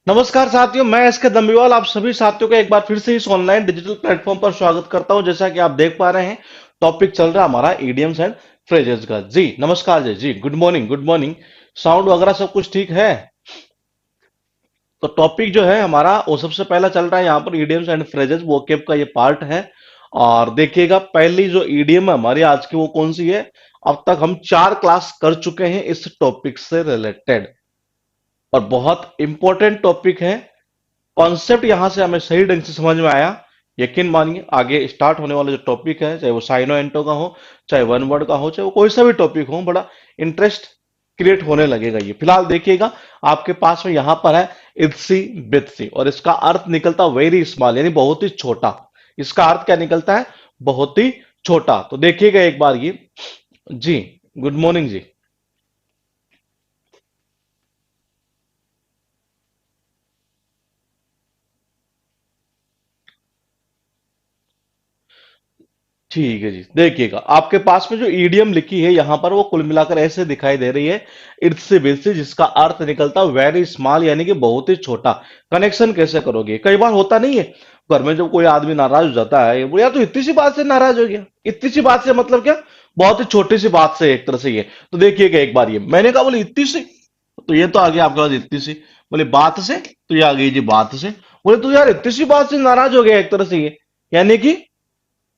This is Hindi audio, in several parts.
नमस्कार साथियों, मैं एस के दम्बीवाल आप सभी साथियों का एक बार फिर से इस ऑनलाइन डिजिटल प्लेटफॉर्म पर स्वागत करता हूं। जैसा कि आप देख पा रहे हैं, टॉपिक चल रहा है हमारा इडियम्स एंड फ्रेजेस का। जी नमस्कार जी, good morning good morning. Sound वगैरह सब कुछ ठीक है? तो टॉपिक जो है हमारा वो सबसे पहला चल रहा है यहाँ पर इडियम्स एंड फ्रेजेस वोकेब का ये पार्ट है। और देखिएगा, पहली जो ईडीएम है हमारी आज की वो कौन सी है। अब तक हम 4 क्लास कर चुके हैं इस टॉपिक से रिलेटेड, और बहुत इंपॉर्टेंट टॉपिक है। कॉन्सेप्ट यहां से हमें सही ढंग से समझ में आया, यकीन मानिए आगे स्टार्ट होने वाला जो टॉपिक है, चाहे वो साइनो एंटो का हो, चाहे वन वर्ड का हो, चाहे वो कोई सा भी टॉपिक हो, बड़ा इंटरेस्ट क्रिएट होने लगेगा। ये फिलहाल देखिएगा, आपके पास में यहां पर है इत्सी बित्सी, और इसका अर्थ निकलता वेरी स्मॉल, यानी बहुत ही छोटा। इसका अर्थ क्या निकलता है? बहुत ही छोटा। तो देखिएगा एक बार ये। जी, गुड मॉर्निंग जी। ठीक है जी, देखिएगा आपके पास में जो ईडीएम लिखी है यहां पर, वो कुल मिलाकर ऐसे दिखाई दे रही है। इट्स से बेसिस, जिसका अर्थ निकलता है वेरी स्मॉल, यानी कि बहुत ही छोटा। कनेक्शन कैसे करोगे? कई बार होता नहीं है घर में, जब कोई आदमी नाराज हो जाता है, वो यार तो इतनी सी बात से नाराज हो गया। इतनी सी बात से मतलब क्या? बहुत ही छोटी सी बात से, एक तरह से ये। तो देखिएगा एक बार ये, मैंने कहा बोले इतनी सी, तो ये तो आ गया आपके पास इतनी सी। बोले बात से, तो ये आ गई जी बात से। बोले तू यार इतनी सी बात से नाराज हो गया, एक तरह से ये, यानी कि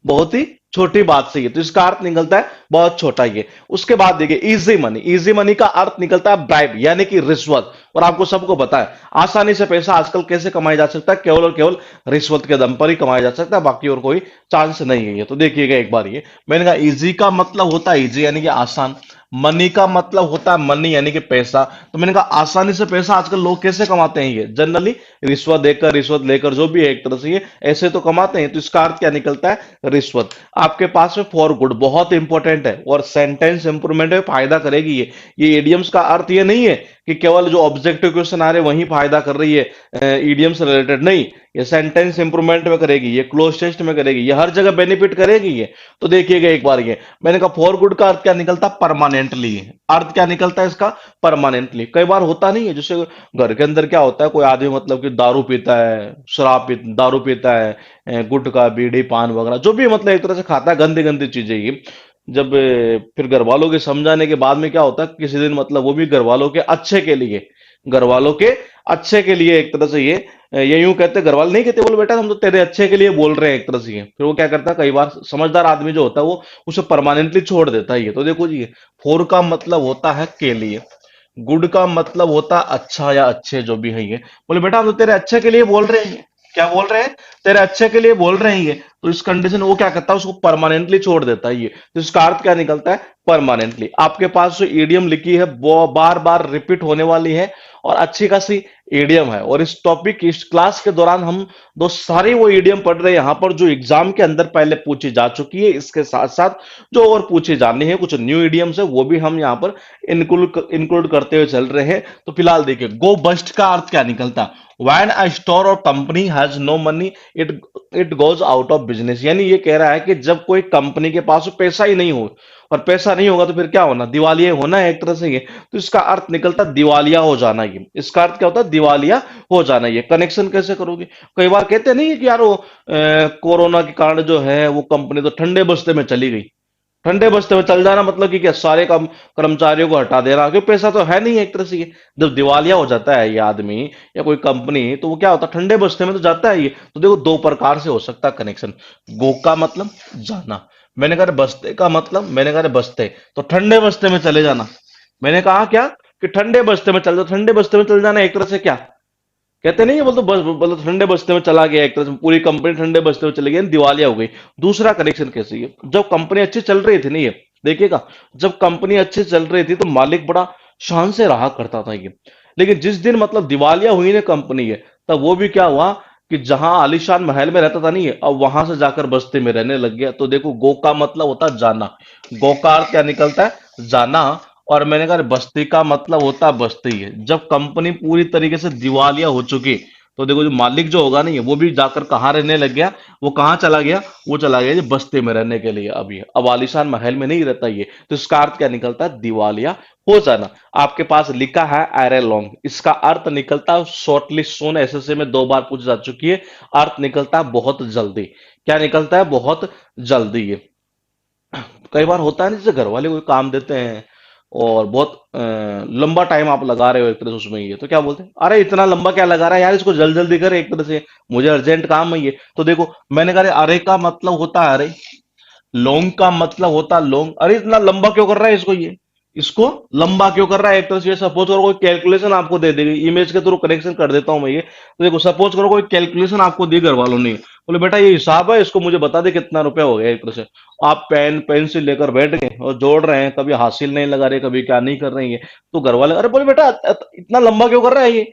बहुत ही छोटी बात से। ये तो इसका अर्थ निकलता है बहुत छोटा ये। उसके बाद देखिए इजी मनी। इजी मनी का अर्थ निकलता है ब्राइब, यानी कि रिश्वत। और आपको सबको पता है आसानी से पैसा आजकल कैसे कमाया जा सकता है, केवल और केवल रिश्वत के दम पर ही कमाया जा सकता है, बाकी और कोई चांस नहीं है। ये तो देखिएगा एक बार ये, मैंने कहा इजी का मतलब होता है इजी यानी कि आसान। मनी का मतलब होता है मनी यानी कि पैसा। तो मैंने कहा आसानी से पैसा आजकल लोग कैसे कमाते हैं? ये जनरली रिश्वत देकर, रिश्वत लेकर, जो भी है एक तरह से ये ऐसे तो कमाते हैं। तो इसका अर्थ क्या निकलता है? रिश्वत। आपके पास में फॉर गुड बहुत इंपॉर्टेंट है, और सेंटेंस इंप्रूवमेंट में फायदा करेगी ये इडियम्स का अर्थ ये नहीं है कि केवल जो ऑब्जेक्टिव क्वेश्चन आ रहे हैं वही फायदा कर रही है इडियम से रिलेटेड, नहीं। ये सेंटेंस इंप्रूवमेंट में करेगी, ये क्लोज टेस्ट में करेगी, ये हर जगह बेनिफिट करेगी ये। तो देखिएगा एक बार ये, मैंने कहा फॉर गुड का अर्थ क्या निकलता? परमानेंटली। अर्थ क्या निकलता है इसका? परमानेंटली। कई बार होता नहीं है, जैसे घर के अंदर क्या होता है, कोई आदमी मतलब कि दारू पीता है, दारू पीता है, गुटखा बीड़ी पान वगैरह जो भी मतलब एक तरह से खाता है, गंदी गंदी चीजें ये। जब फिर घर वालों के समझाने के बाद में क्या होता है, किसी दिन मतलब वो भी घर वालों के अच्छे के लिए, घर वालों के अच्छे के लिए एक तरह से ये यूं कहते, घर वाले नहीं कहते, बोले बेटा हम तो तेरे अच्छे के लिए बोल रहे हैं, एक तरह से ये। फिर वो क्या करता है, कई बार समझदार आदमी जो होता है वो उसे परमानेंटली छोड़ देता है ये। तो देखो जी, फोर का मतलब होता है के लिए, गुड का मतलब होता है अच्छा या अच्छे, जो भी है ये। बोले बेटा हम तो तेरे अच्छे के लिए बोल रहे हैं। क्या बोल रहे हैं? तेरे अच्छे के लिए बोल रहे हैं ये। तो इस कंडीशन वो क्या करता है, उसको परमानेंटली छोड़ देता है ये। तो इसका अर्थ क्या निकलता है? परमानेंटली। आपके पास जो ईडियम लिखी है वो बार बार रिपीट होने वाली है, और अच्छी खासी ईडियम है। और इस टॉपिक की इस क्लास के दौरान हम दो सारी वो ईडियम पढ़ रहे हैं यहाँ पर, जो एग्जाम के अंदर पहले पूछी जा चुकी है। इसके साथ साथ जो और पूछी जानी है, कुछ न्यू ईडियम्स है, वो भी हम यहाँ पर इंक्लूड करते हुए चल रहे हैं। तो फिलहाल देखिए, गो बस्ट का अर्थ क्या निकलता है? When a store or company has no money, it it goes out of business। यानी ये कह रहा है कि जब कोई कंपनी के पास पैसा ही नहीं हो, और पैसा नहीं होगा तो फिर क्या होना? दिवालिया होना है एक तरह से ये। तो इसका अर्थ निकलता दिवालिया हो जाना ये। इसका अर्थ क्या होता है? दिवालिया हो जाना ये। कनेक्शन कैसे करोगे? कई बार कहते नहीं है कि यार वो कोरोना के कारण जो है वो कंपनी तो ठंडे बस्ते में चली गई। ठंडे बस्ते में चल जाना मतलब कि क्या? सारे काम कर्मचारियों को हटा देना, क्योंकि पैसा तो है नहीं एक तरह से ये। जब दिवालिया हो जाता है ये आदमी या कोई कंपनी, तो वो क्या होता है? ठंडे बस्ते में तो जाता है ये। तो देखो, दो प्रकार से हो सकता है कनेक्शन। गो का मतलब जाना, मैंने कहा बस्ते का मतलब, मैंने कहा बस्ते तो ठंडे बस्ते में चले जाना। मैंने कहा क्या? कि ठंडे बस्ते में चल जाओ। ठंडे बस्ते में चल जाना एक तरह से क्या कहते नहीं है, बोल तो बस बोलो ठंडे बस्ते में चला गया, एक तरह से पूरी कंपनी ठंडे बस्ते में चली गई, दिवालिया हो गई। दूसरा कनेक्शन कैसे है? जब कंपनी अच्छी चल रही थी, नहीं है, देखिएगा, जब कंपनी अच्छी चल रही थी तो मालिक बड़ा शान से रहा करता था ये। लेकिन जिस दिन मतलब दिवालिया हुई ना कंपनी है, तब वो भी क्या हुआ कि जहां आलीशान महल में रहता था, नहीं है, अब वहां से जाकर बस्ती में रहने लग गया। तो देखो, गो का मतलब होता है जाना। गो का अर्थ क्या निकलता है? जाना। और मैंने कहा बस्ती का मतलब होता है बस्ती है। जब कंपनी पूरी तरीके से दिवालिया हो चुकी, तो देखो जो मालिक जो होगा नहीं, वो भी जाकर कहाँ रहने लग गया, वो कहाँ चला गया, वो चला गया जी बस्ती में रहने के लिए। अब ये अब आलीशान महल में नहीं रहता ये, तो इसका अर्थ क्या निकलता है, दिवालिया हो जाना। आपके पास लिखा है एरे लॉन्ग, इसका अर्थ निकलता है शॉर्टली सून, एसएससी में 2 बार पूछी जा चुकी है। अर्थ निकलता है बहुत जल्दी। क्या निकलता है, बहुत जल्दी। ये कई बार होता है ना, जैसे घर वाले कोई काम देते हैं और बहुत लंबा टाइम आप लगा रहे हो एक तरह से उसमें, ये तो क्या बोलते हैं, अरे इतना लंबा क्या लगा रहा है यार, इसको जल्दी जल्दी कर, एक तरह से मुझे अर्जेंट काम है ये। तो देखो मैंने कहा अरे का मतलब होता है अरे, लॉन्ग का मतलब होता है लॉन्ग, अरे इतना लंबा क्यों कर रहा है इसको ये, इसको लंबा क्यों कर रहा है। एक तरह से सपोज करो कोई कैलकुलेशन आपको दे देगी, इमेज के थ्रू कनेक्शन कर देता हूं मैं ये। तो देखो सपोज करो कोई कैलकुलेशन आपको दी घर वालों ने, बोले बेटा ये हिसाब है, इसको मुझे बता दे कितना रुपया हो गया। एक तरह से आप पेन पेंसिल लेकर बैठ गए और जोड़ रहे हैं, कभी हासिल नहीं लगा रहे, कभी क्या नहीं कर रहे हैं, तो घर वाले अरे बोले बेटा इतना लंबा क्यों कर रहा है ये,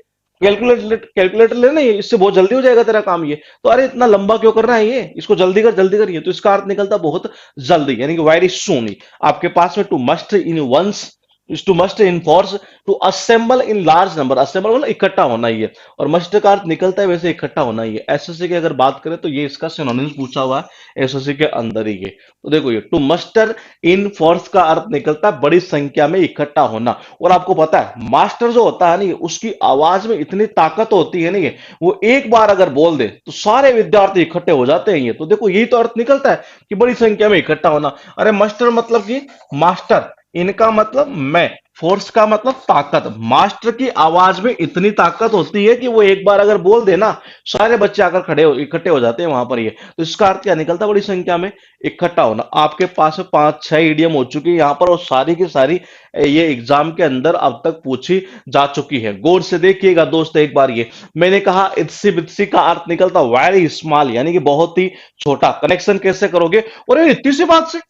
कैलकुलेटर कैलकुलेटर ले ना, ये इससे बहुत जल्दी हो जाएगा तेरा काम ये। तो अरे इतना लंबा क्यों कर रहा है ये, इसको जल्दी कर जल्दी कर, ये तो इसका अर्थ निकलता बहुत जल्दी, यानी कि वेरी सून। आपके पास में to must in one's, is to must in force, to assemble in large number, assemble मतलब इकट्ठा होना ही है, और मस्ट का अर्थ निकलता है वैसे इकट्ठा होना ही है। एसएससी की अगर बात करें तो ये इसका सिनोनिम्स पूछा हुआ है एसएससी के अंदर ही है। तो देखो ये टू मस्टर इन फोर्स का अर्थ निकलता है बड़ी संख्या में इकट्ठा होना। और आपको पता है मास्टर जो होता है नहीं, उसकी आवाज में इतनी ताकत होती है नहीं, वो एक बार अगर बोल दे तो सारे विद्यार्थी इकट्ठे हो जाते हैं ये। तो देखो यही तो अर्थ निकलता है कि बड़ी संख्या में इकट्ठा होना। अरे मास्टर मतलब कि मास्टर, इनका मतलब मैं, फोर्स का मतलब ताकत, मास्टर की आवाज में इतनी ताकत होती है कि वो एक बार अगर बोल देना सारे बच्चे आकर खड़े हो इकट्ठे हो जाते हैं वहां पर ये। तो इसका अर्थ क्या निकलता है, बड़ी संख्या में इकट्ठा होना। आपके पास में 5-6 ईडीएम हो चुकी है यहाँ पर, और सारी की सारी ये एग्जाम के अंदर अब तक पूछी जा चुकी है। गौर से देखिएगा दोस्त एक बार, ये मैंने कहा इत्सी बित्सी का अर्थ निकलता वेरी स्मॉल, यानी कि बहुत ही छोटा। कनेक्शन कैसे करोगे, और ये इतनी सी बात से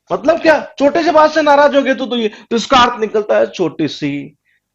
मतलब क्या, छोटे से बात से नाराज हो गए तो ये तो इसका अर्थ निकलता है छोटी सी।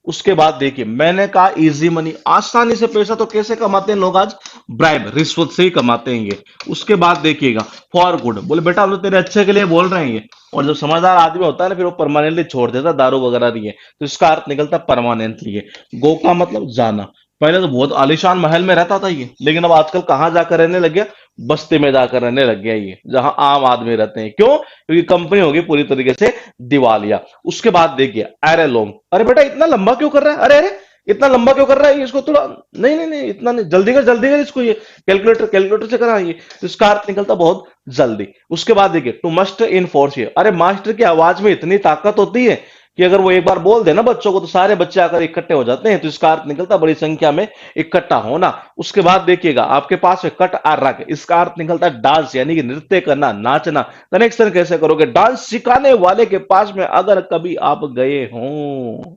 उसके बाद देखिए मैंने कहा इजी मनी, आसानी से पैसा तो कैसे कमाते हैं लोग आज, ब्राइब, रिश्वत से ही कमाते हैं ये। उसके बाद देखिएगा फॉर गुड, बोले बेटा हम तो तेरे अच्छे के लिए बोल रहे हैं ये। और जब समझदार आदमी होता है ना, फिर वो परमानेंटली छोड़ देता है दारू वगैरह नहीं है, तो इसका अर्थ निकलता है परमानेंटली है। गो का मतलब जाना। पहले तो बहुत आलीशान महल में रहता था ये, लेकिन अब आजकल कहाँ जाकर रहने लग गया, बस्ती में जाकर रहने लग गया ये, जहां आम आदमी रहते हैं। क्यों, क्योंकि कंपनी होगी पूरी तरीके से दिवालिया। उसके बाद देखिए एरे लॉन्ग, अरे बेटा इतना लंबा क्यों कर रहा है, अरे अरे इतना लंबा क्यों कर रहा है, इसको थोड़ा नहीं नहीं नहीं इतना नहीं, जल्दी कर इसको, ये कैलकुलेटर कैलकुलेटर से करा ये। तो इसका अर्थ निकलता बहुत जल्दी। उसके बाद देखिए टू मस्ट इन फोर्स, ये अरे मास्टर की आवाज में इतनी ताकत होती है कि अगर वो एक बार बोल दे ना बच्चों को, तो सारे बच्चे आकर इकट्ठे हो जाते हैं। तो इसका अर्थ निकलता बड़ी संख्या में इकट्ठा होना। उसके बाद देखिएगा आपके पास है कट आ रग, इसका अर्थ निकलता है डांस, यानी कि नृत्य करना, नाचना। कनेक्शन कैसे करोगे, डांस सिखाने वाले के पास में अगर कभी आप गए हों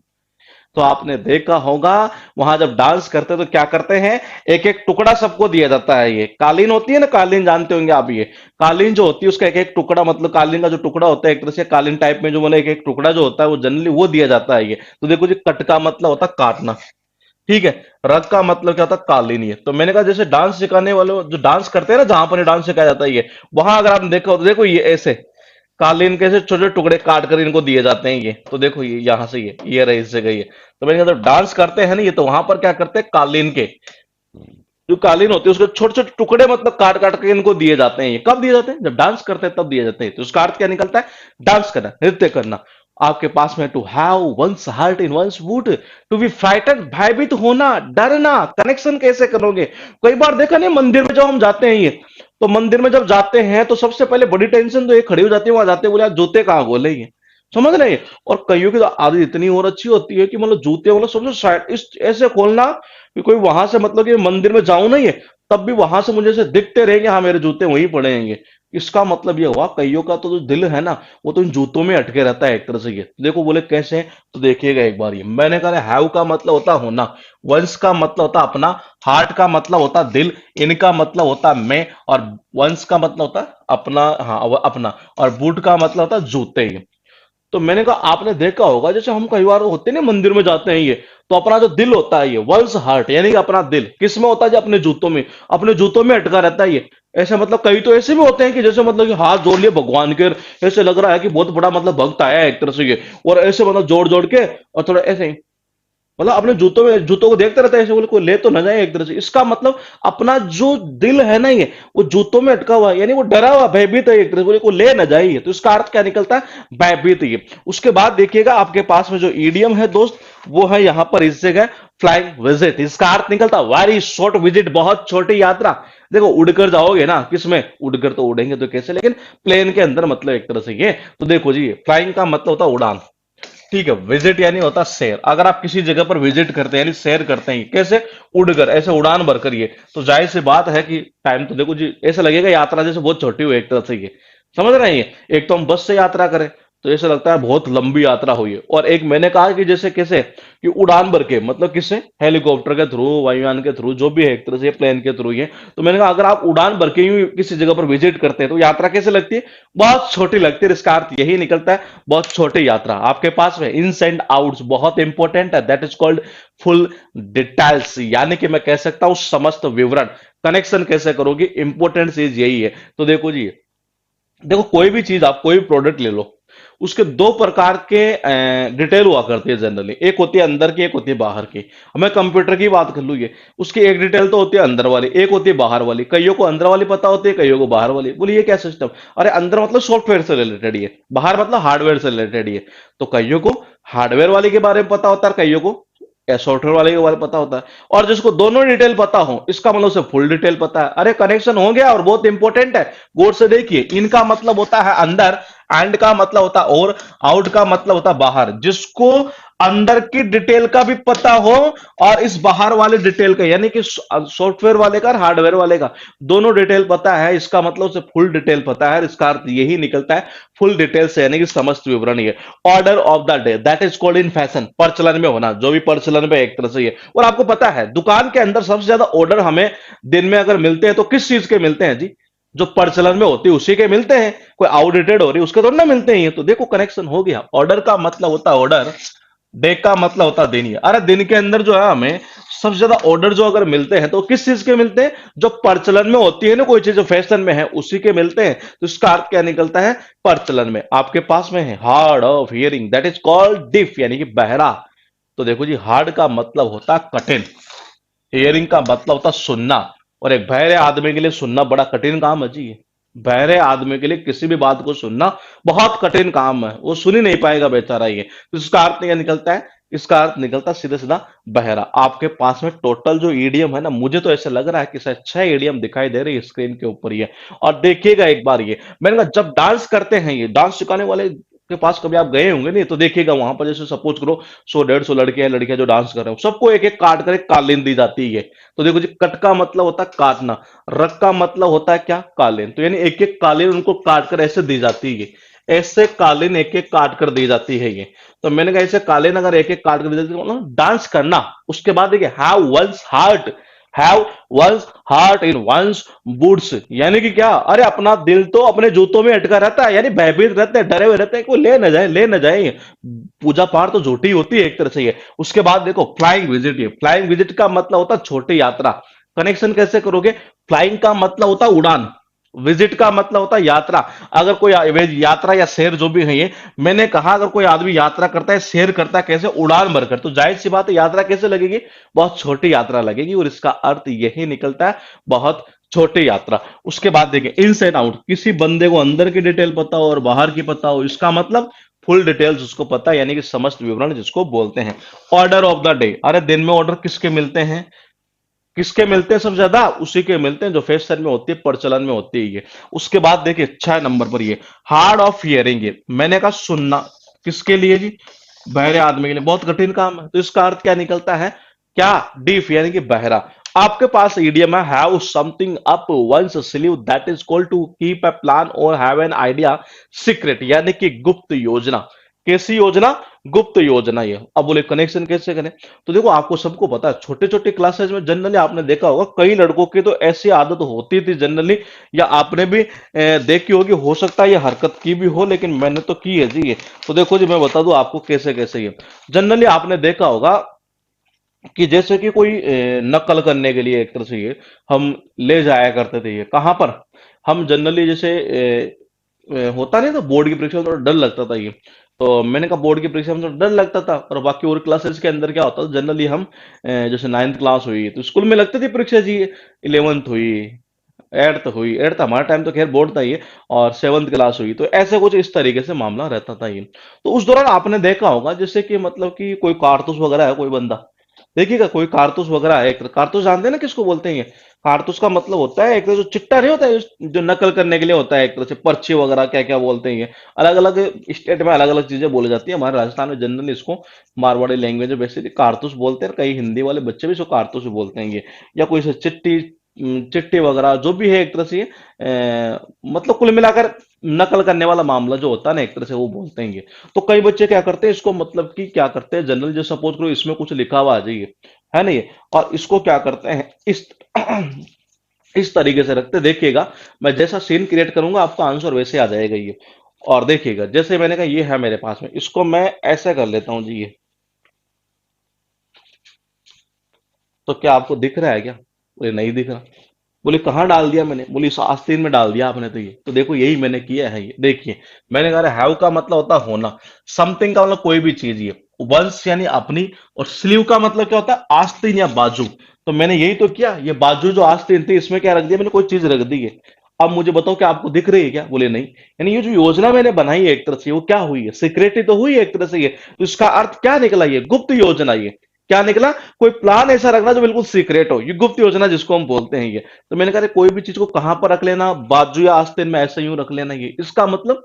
तो आपने देखा होगा, वहां जब डांस करते हैं तो क्या करते हैं, एक एक टुकड़ा सबको दिया जाता है। ये कालीन होती है ना, कालीन जानते होंगे आप, ये कालीन जो होती है उसका एक एक टुकड़ा, मतलब कालीन का जो टुकड़ा होता है एक तरह से कालीन टाइप में, जो मतलब एक एक टुकड़ा जो होता है वो जनरली वो दिया जाता है ये। तो देखो जी कट का मतलब होता है काटना, ठीक है। रग का मतलब क्या होता है, कालीन। ये तो मैंने कहा जैसे डांस सिखाने वाले जो डांस करते हैं ना, जहां पर डांस सिखाया जाता है ये, वहां अगर आपने देखा हो तो देखो ये ऐसे कालीन के से छोटे टुकड़े काट कर इनको दिए जाते हैं ये। तो देखो ये यहां से ये रहे इससे गई है। तो मैंने कहा जब डांस करते हैं ना ये, तो वहां पर क्या करते हैं, कालीन के जो कालीन होती है उसके छोटे छोटे टुकड़े मतलब काट काट के इनको दिए जाते हैं। ये कब दिए जाते हैं, जब डांस करते हैं तब दिए जाते हैं। तो उसका अर्थ क्या निकलता है, डांस करना, नृत्य करना। आपके पास में to have one's heart in one's wood, to be frighted, भयभीत होना, डरना। कनेक्शन कैसे करोगे, कई बार देखा नहीं मंदिर में जब हम जाते हैं ये, तो मंदिर में जब जाते हैं तो सबसे पहले बड़ी टेंशन तो ये खड़ी हो जाती है, वहां जाते बोले यार जूते कहाँ खोले ये, समझ रहे हैं। और कईयों की तो आदत इतनी और अच्छी होती है कि मतलब जूते मतलब सबसे साइड इस ऐसे खोलना कि कोई वहां से मतलब कि मंदिर में जाऊं नहीं है, तब भी वहां से मुझे ऐसे दिखते रहेंगे, हाँ मेरे जूते वहीं पड़े हैं। इसका मतलब ये हुआ कईयों का तो जो दिल है ना, वो तो इन जूतों में अटके रहता है एक तरह से। ये देखो बोले कैसे, तो देखिएगा एक बार, ये मैंने कहा हैव का मतलब होता होना, वंस का मतलब होता अपना, हार्ट का मतलब होता दिल, इनका मतलब होता मैं, और वंस का मतलब होता अपना, हाँ अपना, और बूट का मतलब होता जूते। तो मैंने कहा आपने देखा होगा जैसे हम कई बार होते हैं ना मंदिर में जाते हैं ये, तो अपना जो दिल होता है ये वंस हार्ट, यानी कि अपना दिल किस में होता है, जो अपने जूतों में, अपने जूतों में अटका रहता है ये। ऐसे मतलब कई तो ऐसे भी होते हैं कि जैसे मतलब कि हाथ जोड़ लिए भगवान के, ऐसे लग रहा है कि बहुत बड़ा मतलब भक्त आया है एक तरह से ये, और ऐसे मतलब जोड़ जोड़ के और थोड़ा ऐसे ही मतलब अपने जूतों को देखते रहता है ऐसे, बोले कोई ले तो ना जाए एक तरह से। इसका मतलब अपना जो दिल है ना, ये वो जूतों में अटका हुआ है, यानी वो डरा हुआ भयभीत है एक तरह से, बोले कोई ले ना जाए ये। तो इसका अर्थ क्या निकलता है? भयभीत ये। उसके बाद देखिएगा आपके पास में जो ईडियम है दोस्त, वो है यहां पर इस जगह फ्लाइंग विजिट। इसका अर्थ निकलता वेरी शॉर्ट विजिट, बहुत छोटी यात्रा। देखो उड़कर जाओगे ना, किसमें उड़कर तो उड़ेंगे तो कैसे, लेकिन प्लेन के अंदर मतलब एक तरह से ये। तो देखो जी, फ्लाइंग का मतलब होता है उड़ान, ठीक है। विजिट यानी होता सैर। अगर आप किसी जगह पर विजिट करते हैं यानी सैर करते हैं, कैसे? उड़कर, ऐसे उड़ान भरकर ये। तो जाहिर सी बात है कि टाइम तो देखो जी, ऐसा लगेगा यात्रा जैसे बहुत छोटी हो एक तरह से ये। समझ रहे हैं ये? एक तो हम बस से यात्रा करें तो ऐसा लगता है बहुत लंबी यात्रा हुई है, और एक मैंने कहा कि जैसे कैसे कि उड़ान भर के, मतलब किससे? हेलीकॉप्टर के थ्रू, वायुयान के थ्रू, जो भी है एक तरह से प्लेन के थ्रू ये। तो मैंने कहा अगर आप उड़ान भर के यूं किसी जगह पर विजिट करते हैं तो यात्रा कैसे लगती है? बहुत छोटी लगती है। इसका अर्थ यही निकलता है, बहुत छोटी यात्रा। आपके पास में इन्स एंड आउट्स बहुत इंपॉर्टेंट है, that is called full details, यानी कि मैं कह सकता हूं समस्त विवरण। कनेक्शन कैसे करोगे, इंपॉर्टेंट चीज यही है। तो देखो जी, देखो कोई भी चीज, आप कोई भी प्रोडक्ट ले लो, उसके दो प्रकार के डिटेल हुआ करती है जनरली। एक होती है अंदर की, एक होती है बाहर की। हमें कंप्यूटर की बात कर लू, ये उसकी एक डिटेल तो होती है अंदर वाली, एक होती है बाहर वाली। कईयों को अंदर वाली पता होती है, कईयों को बाहर वाली। बोलिए क्या सिस्टम? अरे अंदर मतलब सॉफ्टवेयर से रिलेटेड ये, बाहर मतलब हार्डवेयर से रिलेटेड ये। तो कईयों को हार्डवेयर वाले के बारे में पता होता है, कईयों को सॉफ्टवेयर वाले के बारे में पता होता है। और जिसको दोनों डिटेल पता हो, इसका मतलब उसे फुल डिटेल पता है। अरे कनेक्शन हो गया, और बहुत इंपॉर्टेंट है, गौर से देखिए। इनका मतलब होता है अंदर, एंड का मतलब होता है और, आउट का मतलब होता है बाहर। जिसको अंदर की डिटेल का भी पता हो और इस बाहर वाले डिटेल का, यानी कि सॉफ्टवेयर वाले का और हार्डवेयर वाले का दोनों डिटेल पता है, इसका मतलब उसे फुल डिटेल पता है। इसका अर्थ यही निकलता है फुल डिटेल से, यानी कि समस्त विवरण। ये order of the day, that is called in fashion, प्रचलन में होना, जो भी प्रचलन में एक तरह से ये। और आपको पता है दुकान के अंदर सबसे ज्यादा ऑर्डर हमें दिन में अगर मिलते हैं तो किस चीज के मिलते हैं जी? जो प्रचलन में होती है उसी के मिलते हैं। कोई आउटडेटेड हो रही है उसके तो ना मिलते हैं ये। तो देखो कनेक्शन हो गया। ऑर्डर का मतलब होता है ऑर्डर, डे का मतलब होता है दिन। अरे दिन के अंदर जो है हमें सबसे ज्यादा ऑर्डर जो अगर मिलते हैं तो किस चीज के मिलते हैं? जो प्रचलन में होती है ना, कोई चीज जो फैशन में है उसी के मिलते हैं। तो इसका अर्थ क्या निकलता है? प्रचलन में। आपके पास में है hard of hearing, that is called deaf, यानी कि बहरा। तो देखो जी, हार्ड का मतलब होता है कठिन, हियरिंग का मतलब होता है सुनना। और एक बहरे आदमी के लिए सुनना बड़ा कठिन काम है जी ये। बहरे आदमी के लिए किसी भी बात को सुनना बहुत कठिन काम है, वो सुन ही नहीं पाएगा बेचारा ये। तो इसका अर्थ क्या निकलता है? इसका अर्थ निकलता है सीधा सीधा बहरा। आपके पास में टोटल जो ईडीएम है ना, मुझे तो ऐसा लग रहा है कि शायद 6 ईडीएम दिखाई दे रही है स्क्रीन के ऊपर ये। और देखिएगा एक बार ये, मैंने कहा जब डांस करते हैं, ये डांस सिखाने वाले के पास कभी आप गए होंगे नहीं, तो देखिएगा वहां पर जैसे सपोज करो 100 150 लड़के हैं, लड़कियां जो डांस कर रहे हो, सबको एक एक काट कर एक कालीन दी जाती है। तो देखो जी, कट का मतलब होता है काटना, रक का मतलब होता है क्या? कालीन। तो यानी एक एक कालीन उनको काट कर ऐसे दी जाती है, ऐसे कालीन एक एक काट कर दी जाती है ये। तो मैंने कहा ऐसे कालीन अगर एक एक काट कर दी जाती है, मतलब डांस करना। उसके बाद देखिए, have one's heart in one's boots, यानी कि क्या? अरे अपना दिल तो अपने जूतों में अटका रहता है, यानी भयभीत रहते हैं, डरे हुए रहते हैं, कोई ले न जाए, ले न जाए। पूजा पाठ तो झूठी होती है एक तरह से ये। उसके बाद देखो फ्लाइंग विजिट, ये फ्लाइंग विजिट का मतलब होता है छोटी यात्रा। कनेक्शन कैसे करोगे? फ्लाइंग का मतलब होता है उड़ान, विजिट का मतलब होता है यात्रा। अगर कोई यात्रा या सैर जो भी है ये, मैंने कहा अगर कोई आदमी यात्रा करता है, सैर करता है, कैसे? उड़ान भरकर, तो जाहिर सी बात है यात्रा कैसे लगेगी? बहुत छोटी यात्रा लगेगी। और इसका अर्थ यही निकलता है, बहुत छोटी यात्रा। उसके बाद देखिए इनस एंड आउट, किसी बंदे को अंदर की डिटेल पता हो और बाहर की पता हो, इसका मतलब फुल डिटेल्स उसको पता है, यानी कि समस्त विवरण जिसको बोलते हैं। ऑर्डर ऑफ द डे, अरे दिन में ऑर्डर किसके मिलते हैं? किसके मिलते हैं सबसे ज्यादा? उसी के मिलते हैं जो फैशन में होती है, प्रचलन में होती है ये। उसके बाद देखिए 6 नंबर पर ये हार्ड ऑफ हियरिंग, ये मैंने कहा सुनना। किसके लिए जी? बहरे आदमी के लिए बहुत कठिन काम है। तो इसका अर्थ क्या निकलता है? क्या? डीफ, यानी कि बहरा। आपके पास इडियम है have something up one's sleeve, that is called to keep a plan और हैव एन आइडिया सीक्रेट, यानी कि गुप्त योजना। कैसी योजना? गुप्त योजना ये। अब बोले कनेक्शन कैसे करें? तो देखो आपको सबको पता है, छोटे छोटे क्लासेज में जनरली आपने देखा होगा कई लड़कों की तो ऐसी आदत होती थी जनरली, या आपने भी देखी होगी, हो सकता है ये हरकत की भी हो, लेकिन मैंने तो की है जी ये। तो देखो जी, मैं बता दूं आपको कैसे कैसे ये। जनरली आपने देखा होगा कि जैसे कि कोई नकल करने के लिए एक तरह से ये हम ले जाया करते थे, ये कहां पर? हम जनरली जैसे होता नहीं था बोर्ड की परीक्षा में, थोड़ा डर लगता था ये, तो मैंने कहा बोर्ड की परीक्षा में तो डर लगता था, और बाकी और क्लासेस के अंदर क्या होता था जनरली हम जैसे 9th क्लास हुई तो स्कूल में लगती थी परीक्षा जी, 11th हुई, 8th हुई, 8th हमारा टाइम तो खैर बोर्ड था ये, और 7th क्लास हुई, तो ऐसे कुछ इस तरीके से मामला रहता था ये। तो उस दौरान आपने देखा होगा जैसे कि मतलब कि कोई कारतूस वगैरह है, कोई बंदा देखिएगा कोई कारतूस वगैरह है, एक कारतूस जानते हैं ना किसको बोलते हैं ये? कारतूस का मतलब होता है एक तरह जो चिट्टा नहीं होता है, जो नकल करने के लिए होता है, एक तरह से पर्ची वगैरह क्या क्या बोलते हैं ये। अलग अलग स्टेट में अलग अलग चीजें बोली जाती है, हमारे राजस्थान में जनरली इसको मारवाड़ी लैंग्वेज में बेसिकली कारतूस बोलते हैं, और कई हिंदी वाले बच्चे भी इसको कारतूस बोलते हैं ये। या कोई से चिट्टी, चिट्टी वगैरह जो भी है एक तरह से मतलब कुल मिलाकर नकल करने वाला मामला जो होता है ना, एक तरह से वो बोलते हैं ये। तो कई बच्चे क्या करते हैं इसको, मतलब कि क्या करते हैं जनरल, जो सपोज करो इसमें कुछ लिखा हुआ आ जाइए, है ना ये, और इसको क्या करते हैं इस तरीके से रखते, देखिएगा मैं जैसा सीन क्रिएट करूंगा आपका आंसर वैसे आ जाएगा ये। और देखिएगा जैसे मैंने कहा ये है मेरे पास में, इसको मैं ऐसे कर लेता हूं जी ये। तो क्या आपको दिख रहा है क्या? बोले नहीं दिख रहा। बोले कहाँ डाल दिया मैंने? बोली इस आस्तीन में डाल दिया आपने, तो ये तो देखो यही मैंने किया है ये देखिए। मैंने कहा हैव का मतलब होता है होना, समथिंग का मतलब कोई भी चीज, ये वंश यानी अपनी, और स्लीव का मतलब क्या होता है? आस्तीन या बाजू। तो मैंने यही तो किया, ये बाजू जो आस्तीन थी इसमें क्या रख दिया मैंने? कोई चीज रख दी है। अब मुझे बताओ कि आपको दिख रही है क्या? बोले नहीं। यानी ये जो योजना मैंने बनाई है एक तरह से, वो क्या हुई है? सिक्रेटरी तो हुई है एक तरह से ये। तो इसका अर्थ क्या निकला? ये गुप्त योजना ये क्या निकला? कोई प्लान ऐसा रखना जो बिल्कुल सीक्रेट हो, ये गुप्त योजना जिसको हम बोलते हैं ये। तो मैंने कहा कोई भी चीज को कहां पर रख लेना, बाजू या आस्तीन में ऐसे यूं रख लेना, ये इसका मतलब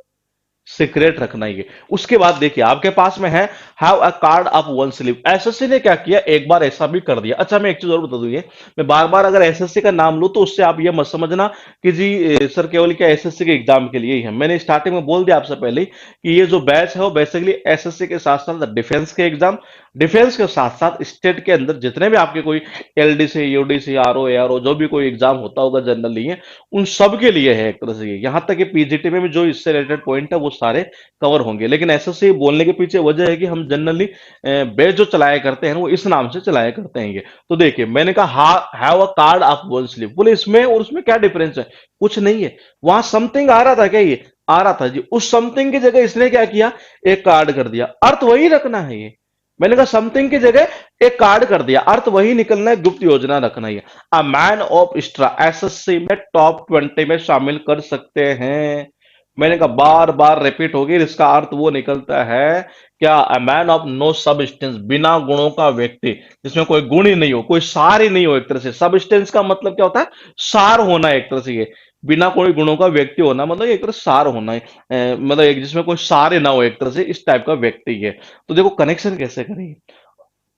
सीक्रेट रखना ही है। उसके बाद देखिए आपके पास में है have a card of one sleeve. SSC ने क्या किया, एक बार ऐसा भी कर दिया। अच्छा मैं एक चीज और बता दूं, ये मैं बार बार अगर एसएससी का नाम लूं तो उससे आप ये मत समझना कि जी सर केवल क्या एसएससी के एग्जाम के लिए ही है। मैंने स्टार्टिंग में बोल दिया आपसे पहले ही कि ये जो बैच है वो बेसिकली एसएससी के साथ साथ डिफेंस के एग्जाम, डिफेंस के साथ साथ स्टेट के अंदर जितने भी आपके कोई एलडीसी यूडीसी आरओ एआरओ जो भी कोई एग्जाम होता होगा जनरली है, उन सब के लिए है एक तरह से ये। यहां तक कि पीजीटी में भी जो इससे रिलेटेड पॉइंट है वो सारे कवर होंगे। लेकिन एसएससी बोलने के पीछे वजह है कि हम जनरली बैच जो चलाया करते हैं वो इस नाम से चलाया करते हैं ये। तो देखिए मैंने कहा have a card of one sleeve, बोले इसमें और उसमें क्या डिफरेंस है? कुछ नहीं है। वहां समथिंग आ रहा था क्या? ये आ रहा था जी। उस समथिंग की जगह इसने क्या किया, एक कार्ड कर दिया। अर्थ वही रखना है ये। मैंने कहा समथिंग की जगह एक कार्ड कर दिया, अर्थ वही निकलना है, गुप्त योजना रखना ही है। अ मैन ऑफ स्ट्रा एसएससी में टॉप 20 में शामिल कर सकते हैं। मैंने कहा बार बार रिपीट होगी, इसका अर्थ वो निकलता है क्या? A man of no substance, बिना गुणों का व्यक्ति, जिसमें कोई गुण ही नहीं हो, कोई सार ही नहीं हो एक तरह से। सबस्टेंस का मतलब क्या होता है? सार होना एक तरह से ये। बिना कोई गुणों का व्यक्ति होना मतलब एक तरह से सार होना है, मतलब एक जिसमें कोई सार ही ना हो एक तरह से, इस टाइप का व्यक्ति है। तो देखो कनेक्शन कैसे करेंगे,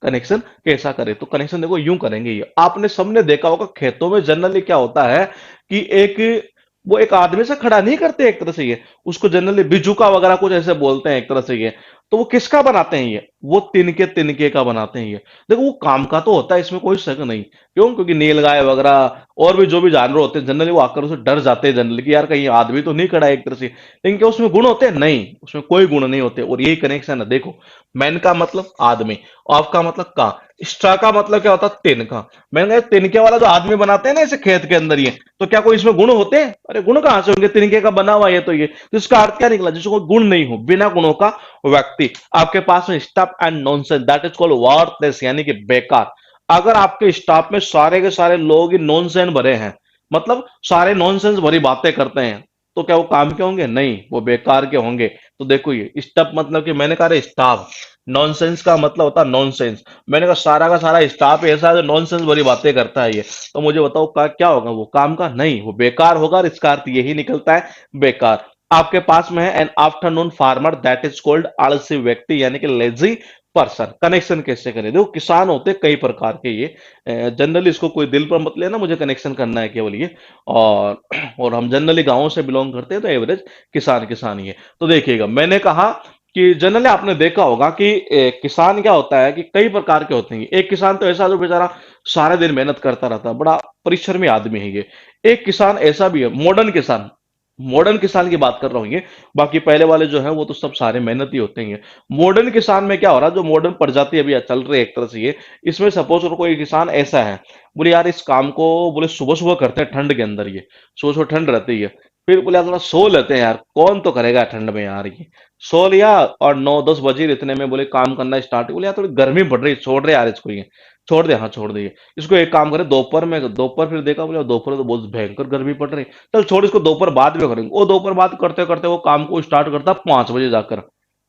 कनेक्शन कैसा करें? तो कनेक्शन देखो यूं करेंगे, ये आपने सबने देखा होगा खेतों में जनरली क्या होता है कि एक वो एक आदमी से खड़ा नहीं करते एक तरह से ये, उसको जनरली बिजुका वगैरह कुछ ऐसे बोलते हैं एक तरह से ये। तो वो किसका बनाते हैं ये? वो तिनके तिनके का बनाते हैं ये। देखो वो काम का तो होता है, इसमें कोई शक नहीं। क्यों? क्योंकि नीलगाय वगैरह और भी जो भी जानवर होते हैं जनरली वो आकर उसे डर जाते हैं जनरली कि यार कहीं आदमी तो नहीं खड़ा है एक तरह से। लेकिन क्या उसमें गुण होते हैं? नहीं, उसमें कोई गुण नहीं होते। और यही कनेक्शन है देखो, मैन का मतलब आदमी, ऑफ का मतलब का, स्ट्रा का मतलब क्या होता है? तिनका। मैंने कहा तिनके वाला जो आदमी बनाते हैं ना इसे खेत के अंदर, ये तो क्या कोई इसमें गुण होते हैं? अरे गुण कहां से होंगे, तिनके का बना हुआ ये तो ये। तो इसका अर्थ क्या निकला? जिसको कोई गुण नहीं हो, बिना गुणों का व्यक्ति। आपके पास में stuff and nonsense, that is called worthless, यानी कि बेकार। अगर आपके स्टाफ में सारे के सारे लोग ही नॉनसेंस भरे हैं, मतलब सारे नॉनसेंस भरी बातें करते हैं, तो क्या वो काम के होंगे? नहीं, वो बेकार के होंगे। तो देखो ये स्टफ मतलब कि मैंने कहा स्टाफ, नॉनसेंस का मतलब होता है नॉनसेंस। मैंने कहा सारा का सारा स्टाफ ऐसा है जो नॉनसेंस भरी बातें करता है ये। तो मुझे बताओ का क्या होगा? वो काम का नहीं, वो बेकार होगा, और इसका अर्थ यही निकलता है बेकार। आपके पास में है an afternoon farmer, that is called आलसी व्यक्ति, यानी कि लेजी पर्सन। कनेक्शन कैसे करें? देखो किसान होते हैं कई प्रकार के ये, जनरली इसको कोई दिल पर मत लेना, मुझे कनेक्शन करना है केवल ये। और हम जनरली गांवों से बिलोंग करते हैं, तो एवरेज किसान किसान ही है। तो देखिएगा मैंने कहा कि जनरली आपने देखा होगा कि किसान क्या होता है कि कई प्रकार के होते हैं। एक किसान तो ऐसा जो बेचारा सारा दिन मेहनत करता रहता है, बड़ा परिश्रमी आदमी है ये। एक किसान ऐसा भी है मॉडर्न किसान, मॉडर्न किसान की बात कर रहा हूँ ये। बाकी पहले वाले जो है वो तो सब सारे मेहनती होते हैं। मॉडर्न किसान में क्या हो रहा है, जो मॉडर्न प्रजाति अभी चल रही है एक तरह से ये, इसमें सपोज करो कोई किसान ऐसा है, बोले यार इस काम को बोले सुबह सुबह करते हैं ठंड के अंदर, ये सुबह सुबह ठंड रहती है, फिर बोले यार थोड़ा सो लेते हैं यार, कौन तो करेगा ठंड में यार ये। सो लिया और 9-10 बजे इतने में बोले काम करना स्टार्ट, बोले यार थोड़ी गर्मी बढ़ रही है, छोड़ रहे यार इसको ये। छोड़ दे, हाँ छोड़ दे ये। इसको एक काम करे दोपहर में, दोपहर फिर देखा, बोले दोपहर तो बहुत भयंकर गर्मी पड़ रही है, चल छोड़ इसको दोपहर बाद में करेंगे। वो दोपहर बाद करते करते वो काम को स्टार्ट करता 5 बजे जाकर।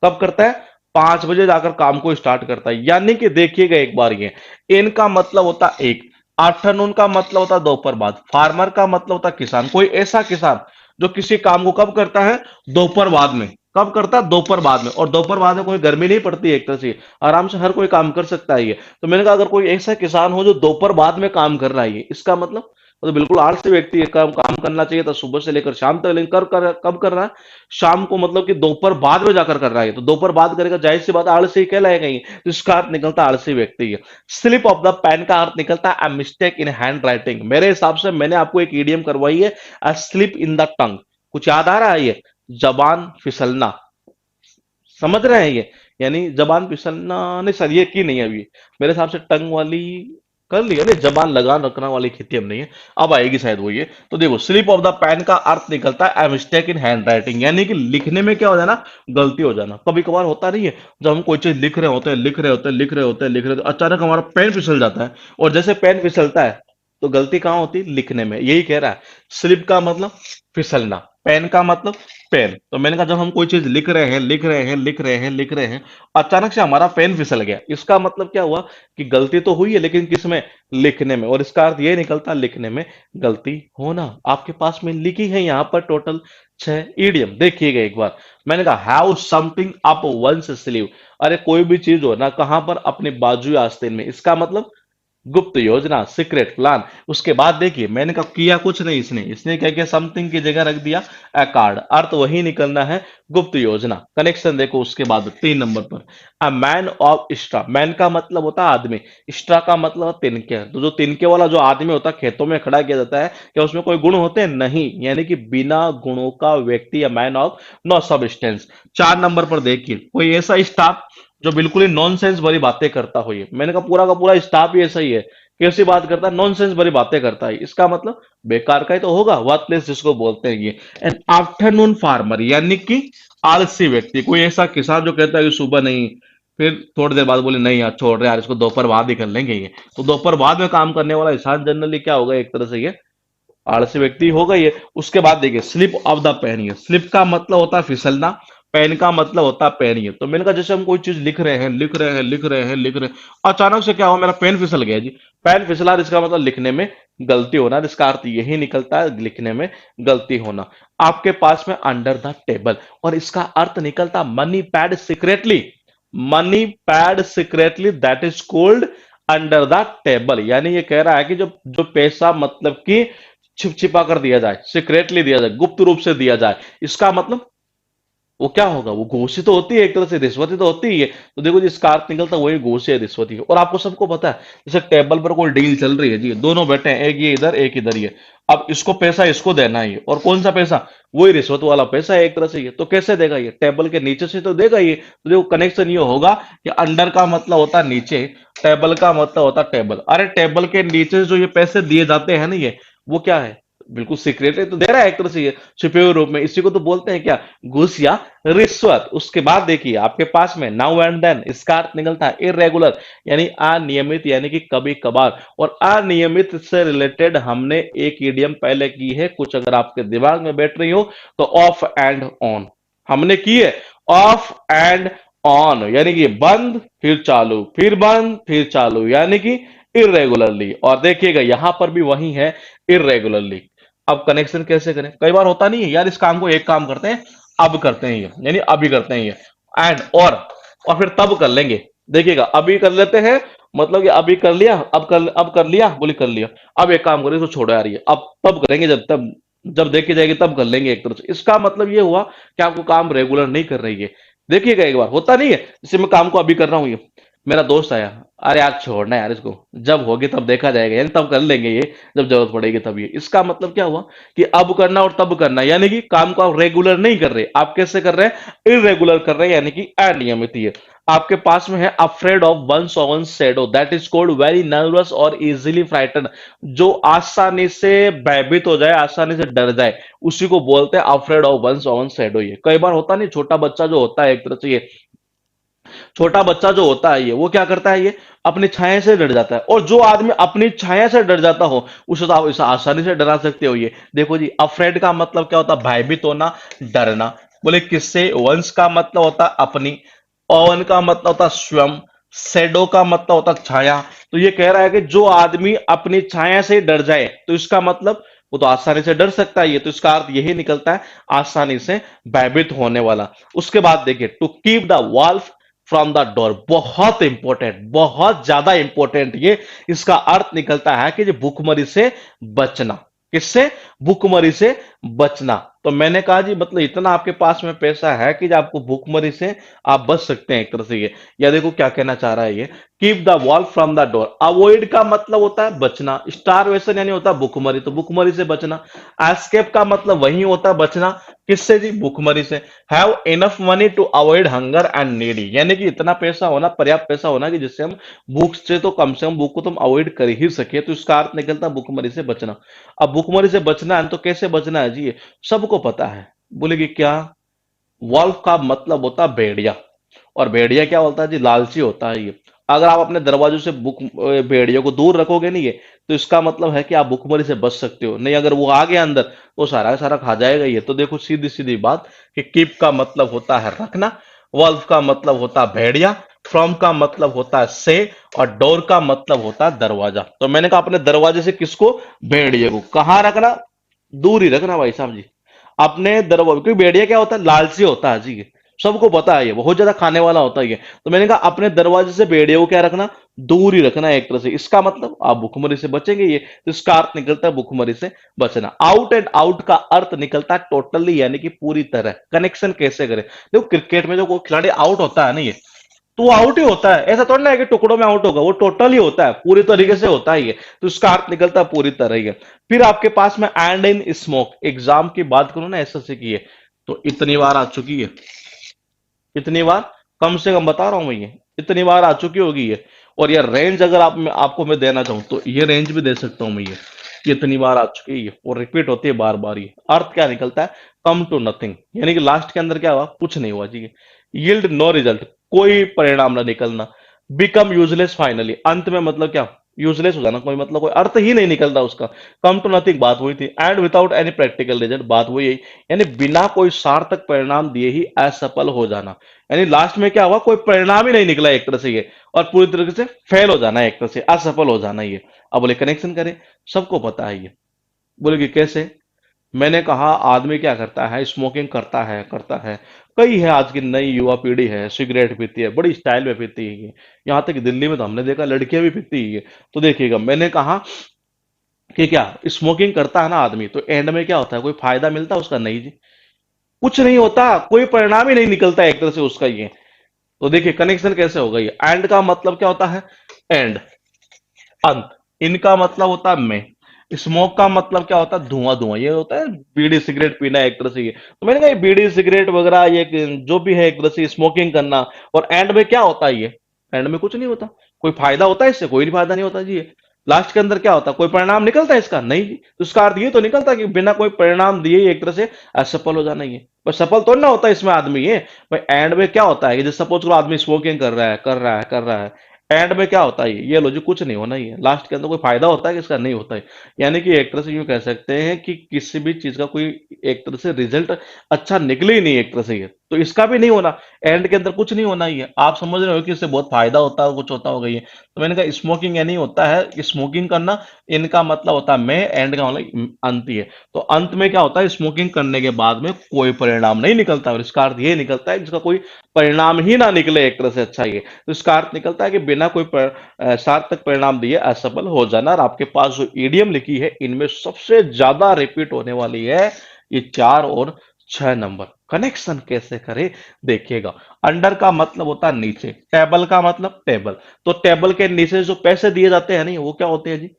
कब करता है? 5 बजे जाकर काम को स्टार्ट करता है। यानी कि देखिएगा एक बार ये, इनका मतलब होता एक, आफ्टरनून का मतलब होता दोपहर बाद, फार्मर का मतलब होता किसान। कोई ऐसा किसान जो किसी काम को कब करता है? दोपहर बाद में। कब करता है? दोपहर बाद में। और दोपहर बाद में कोई गर्मी नहीं पड़ती है, एक तरह से आराम से हर कोई काम कर सकता है ये। तो मैंने कहा अगर कोई ऐसा किसान हो जो दोपहर बाद में काम कर रहा है, ये इसका मतलब वो तो बिल्कुल आलसी व्यक्ति है। काम काम करना चाहिए था सुबह से लेकर शाम तक, लेकिन कब कर रहा है? शाम को, मतलब कि दोपहर बाद में जाकर कर रहा है। तो दोपहर बाद करेगा, जाहिर सी बात है आलसी ही कहलाएगा ये। तो इसका अर्थ निकलता है आलसी व्यक्ति है। स्लिप ऑफ द पेन का अर्थ निकलता है a mistake in hand writing. मेरे हिसाब से मैंने आपको एक ईडियम करवाई है, अ स्लिप इन द टंग। कुछ याद आ रहा है ये? जबान फिसलना, समझ रहे हैं ये? यानी जबान फिसलना, नहीं सर ये की नहीं है अभी, मेरे हिसाब से टंग वाली कर लिया, नहीं जबान लगान रखना वाली खेती हम नहीं है। अब आएगी शायद वो ये। तो देखो स्लिप ऑफ द पेन का अर्थ निकलता है मिस्टेक इन हैंड राइटिंग, यानी कि लिखने में क्या हो जाना, गलती हो जाना। कभी कभार होता नहीं है, जब हम कोई चीज लिख रहे होते हैं, लिख रहे होते हैं, लिख रहे होते हैं, लिख रहे होते हैं, अचानक हमारा पेन फिसल जाता है। और जैसे पेन फिसलता है तो गलती कहाँ होती है? लिखने में। यही कह रहा है, स्लिप का मतलब फिसलना, पेन का मतलब पेन। तो मैंने कहा जब हम कोई चीज लिख रहे हैं, लिख रहे हैं, लिख रहे हैं, लिख रहे हैं, अचानक से हमारा पेन फिसल गया, इसका मतलब क्या हुआ कि गलती तो हुई है, लेकिन किसमें? लिखने में। और इसका अर्थ ये निकलता है लिखने में गलती होना। आपके पास में लिखी है यहाँ पर टोटल 6 इडियम, देखिएगा एक बार। मैंने कहा have something up one's sleeve. अरे कोई भी चीज हो ना, कहां पर? अपने बाजू या आस्तीन में। इसका मतलब गुप्त योजना, सीक्रेट प्लान। उसके बाद देखिए मैंने कहा किया कुछ नहीं, इसने इसने क्या किया? समथिंग की जगह रख दिया अ कार्ड। अर्थ वही निकलना है, गुप्त योजना। कनेक्शन देखो उसके बाद 3 नंबर पर, अ मैन ऑफ स्ट्रा। मैन का मतलब होता है आदमी, स्ट्रा का मतलब है तिनके। तो जो तिनके वाला जो आदमी होता है, खेतों में खड़ा किया जाता है, क्या उसमें कोई गुण होते हैं? नहीं, यानी कि बिना गुणों का व्यक्ति, या man of no substance. 4 number पर देखिए, कोई ऐसा स्टाफ जो बिल्कुल ही नॉनसेंस भरी बातें करता हो। ये मैंने कहा पूरा का पूरा स्टाफ ही ऐसा ही है। कैसी बात करता है? नॉनसेंस भरी बातें करता है। इसका मतलब बेकार का ही तो होगा, वर्थलेस जिसको बोलते हैं ये। एंड आफ्टरनून फार्मर, यानी कि आलसी व्यक्ति। कोई ऐसा किसान जो कहता है कि सुबह नहीं, फिर थोड़ी देर बाद बोले नहीं यार छोड़ रहे यार, इसको दोपहर बाद ही कर लेंगे ये। तो दोपहर बाद में काम करने वाला इंसान जनरली क्या होगा? एक तरह से ये आलसी व्यक्ति होगा ये। उसके बाद देखिए स्लिप ऑफ द पेन। ये स्लिप का मतलब होता है फिसलना, पेन का मतलब होता है पेन। ये तो मैंने कहा जैसे हम कोई चीज लिख रहे हैं, लिख रहे हैं, लिख रहे हैं, लिख रहे हैं, अचानक से क्या हुआ? मेरा पेन फिसल गया जी। पेन फिसला, इसका मतलब लिखने में गलती होना। इसका अर्थ यही निकलता है, लिखने में गलती होना। आपके पास में अंडर द टेबल, और इसका अर्थ निकलता money pad secretly. Money pad secretly, that is cold under the table. यानी ये कह रहा है कि जो जो पैसा मतलब कि छिप छिपा कर दिया जाए, सीक्रेटली दिया जाए, गुप्त रूप से दिया जाए, इसका मतलब वो क्या होगा? वो घूस ही तो होती है, एक तरह से रिश्वत ही तो होती है ये। तो देखो जी इसका अर्थ निकलता है वही घूस है, रिश्वत ही है। और आपको सबको पता है, जैसे टेबल पर कोई डील चल रही है जी, दोनों बैठे हैं, एक ये इधर एक इधर ही है। अब इसको पैसा इसको देना ही है, और कौन सा पैसा? वही रिश्वत वाला पैसा है एक तरह से ये। तो कैसे देगा ये? टेबल के नीचे से तो देगा ये। तो देखो कनेक्शन ये होगा कि अंडर का मतलब होता है नीचे, टेबल का मतलब होता है टेबल। अरे टेबल के नीचे से जो ये पैसे दिए जाते हैं ना, ये वो क्या है? बिल्कुल सीक्रेट है, तो दे रहा है एक तरह से ये छुपे हुए रूप में। इसी को तो बोलते हैं क्या? घूस या रिश्वत। उसके बाद देखिए आपके पास में नाउ एंड देन, इसका अर्थ निकलता है इरेगुलर, यानी अनियमित, यानी कि कभी कभार। और अनियमित से रिलेटेड हमने एक इडियम पहले की है, कुछ अगर आपके दिमाग में बैठ रही हो तो, ऑफ एंड ऑन। हमने की है ऑफ एंड ऑन, यानी कि बंद फिर चालू, फिर बंद फिर चालू, यानी कि इरेगुलरली। और देखिएगा यहां पर भी वही है, इरेगुलरली। अब कनेक्शन कैसे करें? कई बार होता नहीं है यार, इस काम को एक काम करते हैं, अब करते हैं ये, यानी अभी करते हैं ये। एंड और फिर तब कर लेंगे। देखिएगा अभी कर लेते हैं, मतलब कि अभी कर लिया, अब कर लिया, बोले कर लिया। अब एक काम करें, इसको छोड़ो यार ये, अब तब करेंगे, जब तब जब देखी जाएगी तब कर लेंगे, एक तरह से। इसका मतलब ये हुआ कि आपको काम रेगुलर नहीं कर रही है। देखिएगा एक बार होता नहीं है, जैसे मैं काम को अभी कर रहा हूँ, ये मेरा दोस्त आया, अरे यार छोड़ना यार इसको, जब होगी तब देखा जाएगा, यानी तब कर लेंगे ये, जब जरूरत पड़ेगी तब। ये इसका मतलब क्या हुआ कि अब करना और तब करना, यानी कि काम को आप रेगुलर नहीं कर रहे, आप कैसे कर रहे हैं, इरेगुलर कर रहे हैं, यानी कि अनियमित। ये आपके पास में है afraid of one's own shadow, that is called very nervous और इजीली फ्राइटन। जो आसानी से भयभीत हो जाए, आसानी से डर जाए, उसी को बोलते हैं afraid of one's own shadow. ये कई बार होता नहीं, छोटा बच्चा जो होता है एक तरह से, ये छोटा बच्चा जो होता है ये वो क्या करता है, ये अपनी छाया से डर जाता है। और जो आदमी अपनी छाया से डर जाता हो, उसे तो आप इसे आसानी से डरा सकते हो। ये देखो जी, अफ्रेड का मतलब क्या होता है, भयभीत होना, डरना। बोले किससे, वंश का मतलब होता है अपनी, ओवन का मतलब होता है स्वयं, शेडो का मतलब होता है छाया। तो ये कह रहा है कि जो आदमी अपनी छाया से डर जाए, तो इसका मतलब वो तो आसानी से डर सकता है। ये तो इसका अर्थ यही निकलता है, आसानी से भयभीत होने वाला। उसके बाद देखिए, to keep the wolf from the door, बहुत इंपॉर्टेंट, बहुत ज्यादा इंपॉर्टेंट। ये इसका अर्थ निकलता है कि जो भूखमरी से बचना। किससे, भूखमरी से बचना। तो मैंने कहा जी, मतलब इतना आपके पास में पैसा है कि जो आपको भूखमरी से आप बच सकते हैं एक तरह से। ये या देखो क्या कहना चाह रहा है ये, keep the wall from the door. Avoid का मतलब होता है बचना, स्टारवेशन यानी होता है भूखमरी, तो भूखमरी से बचना। एस्केप का मतलब वही होता है बचना, किससे जी, भूखमरी से। Have enough money to avoid hunger and needy, यानी कि इतना पैसा होना, पर्याप्त पैसा होना कि जिससे हम भूख से तो कम से कम भूख को तो हम अवॉइड कर ही सके। तो इसका अर्थ निकलता है भूखमरी से बचना। अब भूखमरी से बचना है तो कैसे बचना है जी, ये सबको पता है। बोलेगी क्या, वॉल्फ का मतलब होता है भेड़िया, और भेड़िया क्या होता है जी, लालची होता है ये। अगर आप अपने दरवाजों से बुक भेड़िया को दूर रखोगे नहीं, ये तो इसका मतलब है कि आप भुखमरी से बच सकते हो। नहीं, अगर वो आ गया अंदर तो सारा का सारा खा जाएगा ये। तो देखो सीधी सीधी बात कि कीप का मतलब होता है रखना, वॉल्फ का मतलब होता है भेड़िया, फ्रॉम का मतलब होता है से, और डोर का मतलब होता है दरवाजा। तो मैंने कहा अपने दरवाजे से किसको, भेड़िया को। कहाँ रखना, दूर ही रखना भाई साहब जी, अपने दरवाजे। क्योंकि भेड़िया क्या होता है, लालची होता है जी, सबको पता है, ये बहुत ज्यादा खाने वाला होता है ये। तो मैंने कहा अपने दरवाजे से भेड़िया को क्या रखना, दूर ही रखना है एक तरह से। इसका मतलब आप भुखमरी से बचेंगे ये, तो इसका अर्थ निकलता है भुखमरी से बचना। आउट एंड आउट का अर्थ निकलता है टोटली, यानी कि पूरी तरह। कनेक्शन कैसे करें, देखो क्रिकेट में जो कोई खिलाड़ी आउट होता है ना, ये तो वो आउट ही होता है, ऐसा थोड़ा ना है कि टुकड़ों में आउट होगा, वो टोटल ही होता है, पूरी तरीके से होता है ये। तो इसका अर्थ निकलता है पूरी तरह ही है। फिर आपके पास में एंड इन स्मोक, एग्जाम की बात करूं ना एसएससी की है, तो इतनी बार आ चुकी है, इतनी बार, कम से कम बता रहा हूं मैं, ये इतनी बार आ चुकी होगी ये। और ये रेंज अगर आपको मैं देना चाहूं तो ये रेंज भी दे सकता हूं मैं, ये इतनी बार आ चुकी है ये, और रिपीट होती है बार बार। ये अर्थ क्या निकलता है, कम टू नथिंग, यानी कि लास्ट के अंदर क्या हुआ, कुछ नहीं हुआ जी। यील्ड नो रिजल्ट, कोई परिणाम ना निकलना। बिकम यूजलेस फाइनली, अंत में मतलब क्या, यूजलेस हो जाना, कोई मतलब कोई अर्थ ही नहीं निकलता उसका। कम टू नथिंग बात हुई थी, and without any practical result बात हुई यही, यानी बिना कोई सार्थक परिणाम दिए ही असफल हो जाना। यानी लास्ट में क्या हुआ, कोई परिणाम ही नहीं निकला एक तरह से ये, और पूरी तरीके से फेल हो जाना है एक तरह से, असफल हो जाना ये। अब बोले कनेक्शन करें, सबको पता है ये। बोले कि कैसे, मैंने कहा आदमी क्या करता है, स्मोकिंग करता है। कई है, आज की नई युवा पीढ़ी है, सिगरेट पीती है, बड़ी स्टाइल में पीती है ये। यहाँ तक कि दिल्ली में तो हमने देखा लड़कियां भी पीती है ये। तो देखिएगा, मैंने कहा कि क्या स्मोकिंग करता है ना आदमी, तो एंड में क्या होता है, कोई फायदा मिलता है उसका, नहीं जी, कुछ नहीं होता, कोई परिणाम ही नहीं निकलता एक तरह से उसका ये। तो देखिए कनेक्शन कैसे होगा ये, एंड का मतलब क्या होता है, एंड, अंत। इनका मतलब होता है मैं, स्मोक का मतलब क्या होता है, धुआं धुआं, ये होता है बीड़ी सिगरेट पीना एक तरह से ये। तो मैंने कहा ये बीड़ी सिगरेट वगैरह ये जो भी है एक तरह से स्मोकिंग करना, और एंड में क्या होता है ये, एंड में कुछ नहीं होता। कोई फायदा होता है इससे, कोई फायदा नहीं होता जी ये। लास्ट के अंदर क्या होता है, कोई परिणाम निकलता है इसका, नहीं जी। तो इसका अर्थ ये तो निकलता कि बिना कोई परिणाम दिए ही एक तरह से असफल हो जाना ये। पर सफल तो ना होता इसमें आदमी ये। भाई एंड में क्या होता है कि जैसे सपोज करो आदमी स्मोकिंग कर रहा है, एंड में क्या होता है ये लो जी, कुछ नहीं होना ही है। लास्ट के अंदर कोई फायदा होता है कि इसका, नहीं होता है। यानी कि एक तरह से यूं कह सकते हैं कि किसी भी चीज का कोई एक तरह से रिजल्ट अच्छा निकले ही नहीं एक तरह से ये। तो इसका भी नहीं होना, एंड के अंदर कुछ नहीं होना ही है। आप समझ रहे हो कि इससे बहुत फायदा होता है, कुछ होता होगा ये। तो मैंने कहा स्मोकिंग यानी होता है कि स्मोकिंग करना, इनका मतलब होता है मैं, एंड का मतलब अंत ही है। तो अंत में क्या होता है, स्मोकिंग करने के बाद में कोई परिणाम नहीं निकलता, और इसका अर्थ ये निकलता है जिसका कोई परिणाम ही ना निकले एक तरह से, अच्छा ये। तो इसका अर्थ निकलता है कि बिना कोई सार्थक परिणाम दिए असफल हो जाना। और आपके पास जो ईडीएम लिखी है, इनमें सबसे ज्यादा रिपीट होने वाली है ये 4 और 6 नंबर। कनेक्शन कैसे करें, देखिएगा। अंडर का मतलब होता है नीचे, टेबल का मतलब टेबल। तो टेबल के नीचे जो पैसे दिए जाते हैं नहीं, वो क्या होते हैं जी?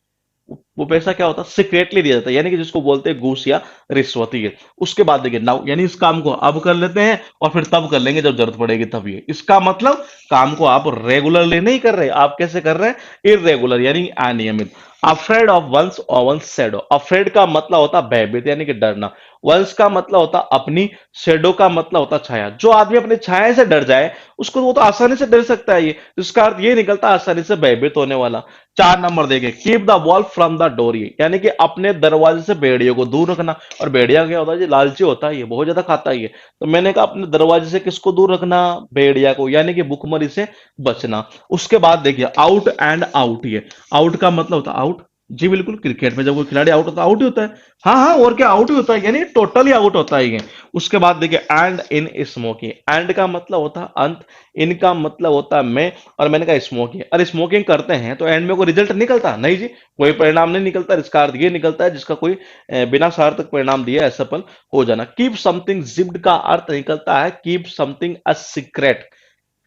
वो पैसा क्या होता है, सीक्रेटली दिया जाता है, यानी कि जिसको बोलते हैं घूस या रिश्वत ये। उसके बाद देखिए नाउ, यानी इस काम को अब कर लेते हैं और फिर तब कर लेंगे जब जरूरत पड़ेगी तब। ये इसका मतलब काम को आप रेगुलरली नहीं कर रहे, आप कैसे कर रहे हैं, इरेगुलर यानी अनियमित। अफ्रेड ऑफ वंस और वंस शेडो, अफ्रेड का मतलब होता है भयभीत यानी कि डरना। वंस का मतलब होता अपनी, शेडो का मतलब होता छाया। जो आदमी अपनी छाया से डर जाए उसको, वो तो आसानी से डर सकता है, ये इसका अर्थ ये निकलता है आसानी से भयभीत होने वाला। 4 नंबर देखिए, keep the wall from the door, यानी कि अपने दरवाजे से भेड़ियों को दूर रखना। और भेड़िया क्या होता है जी, लालची होता है, ये बहुत ज्यादा खाता है ये। तो मैंने कहा अपने दरवाजे से किसको दूर रखना, भेड़िया को, यानी कि भुखमरी से बचना। उसके बाद देखिए आउट एंड आउट, ये आउट का मतलब होता है आउट। जी बिल्कुल, क्रिकेट में जब कोई खिलाड़ी आउट होता है, आउट ही होता है। हाँ हाँ, और क्या, आउट ही होता है, यानी टोटली आउट होता है ये। उसके बाद देखिए एंड इन स्मोकिंग, एंड का मतलब होता है अंत, इन का मतलब होता है मैं, और मैंने कहा स्मोकिंग। अरे स्मोकिंग करते हैं तो एंड में कोई रिजल्ट निकलता नहीं जी, कोई परिणाम नहीं निकलता। इसका अर्थ ये निकलता है जिसका कोई बिना सार्थक परिणाम दिए असफल हो जाना। कीप समथिंग जिप्ड का अर्थ निकलता है keep something a secret.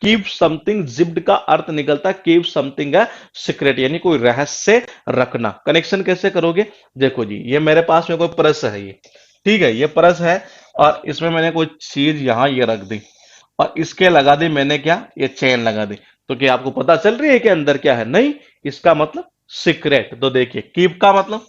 Keep something zipped का अर्थ निकलता है कीप समथिंग अ सीक्रेट, यानी कोई रहस्य रखना। कनेक्शन कैसे करोगे, देखो जी, ये मेरे पास में कोई पर्स है, ये ठीक है, ये पर्स है, और इसमें मैंने कोई चीज यहां ये रख दी, और इसके लगा दी मैंने क्या, ये चेन लगा दी। तो क्या आपको पता चल रही है कि अंदर क्या है, नहीं। इसका मतलब सीक्रेट। तो देखिए कीप का मतलब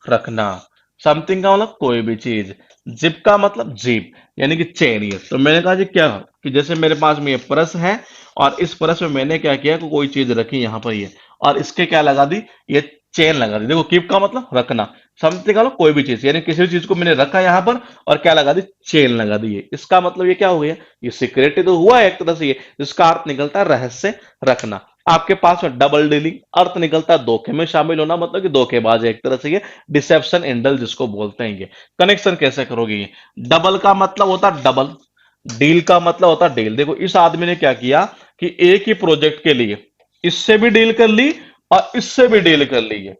रखना, समथिंग का मतलब कोई भी चीज, जिप का मतलब जीप, यानी कि चेन। ये तो मैंने कहा जी क्या, कि जैसे मेरे पास में ये परस है, और इस परस में मैंने क्या किया कि कोई चीज रखी यहाँ पर ये, और इसके क्या लगा दी, ये चेन लगा दी। देखो कीप का मतलब रखना, समथिंग का मतलब कोई भी चीज, यानी किसी भी चीज को मैंने रखा यहाँ पर और क्या लगा दी, चेन लगा दी। ये इसका मतलब ये क्या हो गया, ये सीक्रेट तो हुआ है एक तरह से, ये जिसका अर्थ निकलता है रहस्य रखना। आपके पास में डबल डीलिंग, अर्थ निकलता है धोखे में शामिल होना, मतलब कि धोखेबाज है एक तरह से ये, डिसेप्शन इंडल जिसको बोलते हैं ये। कनेक्शन कैसे करोगे ये, डबल का मतलब होता है डबल, डील का मतलब होता है डील। देखो इस आदमी ने क्या किया कि एक ही प्रोजेक्ट के लिए इससे भी डील कर ली और इससे भी डील कर ली है।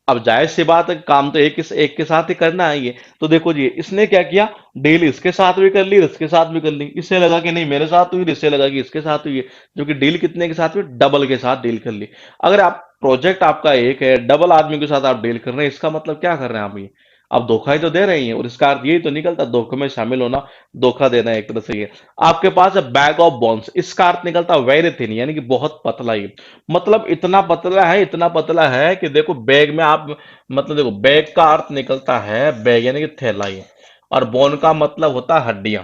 अब जाहिर सी बात है, काम तो एक के साथ ही करना है ये। तो देखो जी, इसने क्या किया, डील इसके साथ भी कर ली, इसके साथ भी कर ली। इससे लगा कि नहीं मेरे साथ हुई, इससे लगा कि इसके साथ हुई है, जो कि डील कितने के साथ हुई, डबल के साथ डील कर ली। अगर आप प्रोजेक्ट आपका एक है, डबल आदमी के साथ आप डील कर रहे हैं, इसका मतलब क्या कर रहे हैं आप ये, आप धोखा ही तो दे रहे हैं, और इसका अर्थ यही तो निकलता धोखे में शामिल होना, धोखा देना है एक तरह से ये। आपके पास है बैग ऑफ बॉन्स, इसका अर्थ निकलता वेरी थिन, यानी कि बहुत पतला ये। मतलब इतना पतला है, इतना पतला है कि देखो बैग में आप, मतलब देखो बैग का अर्थ निकलता है बैग यानी कि थैला ये, और बोन का मतलब होता है हड्डियां।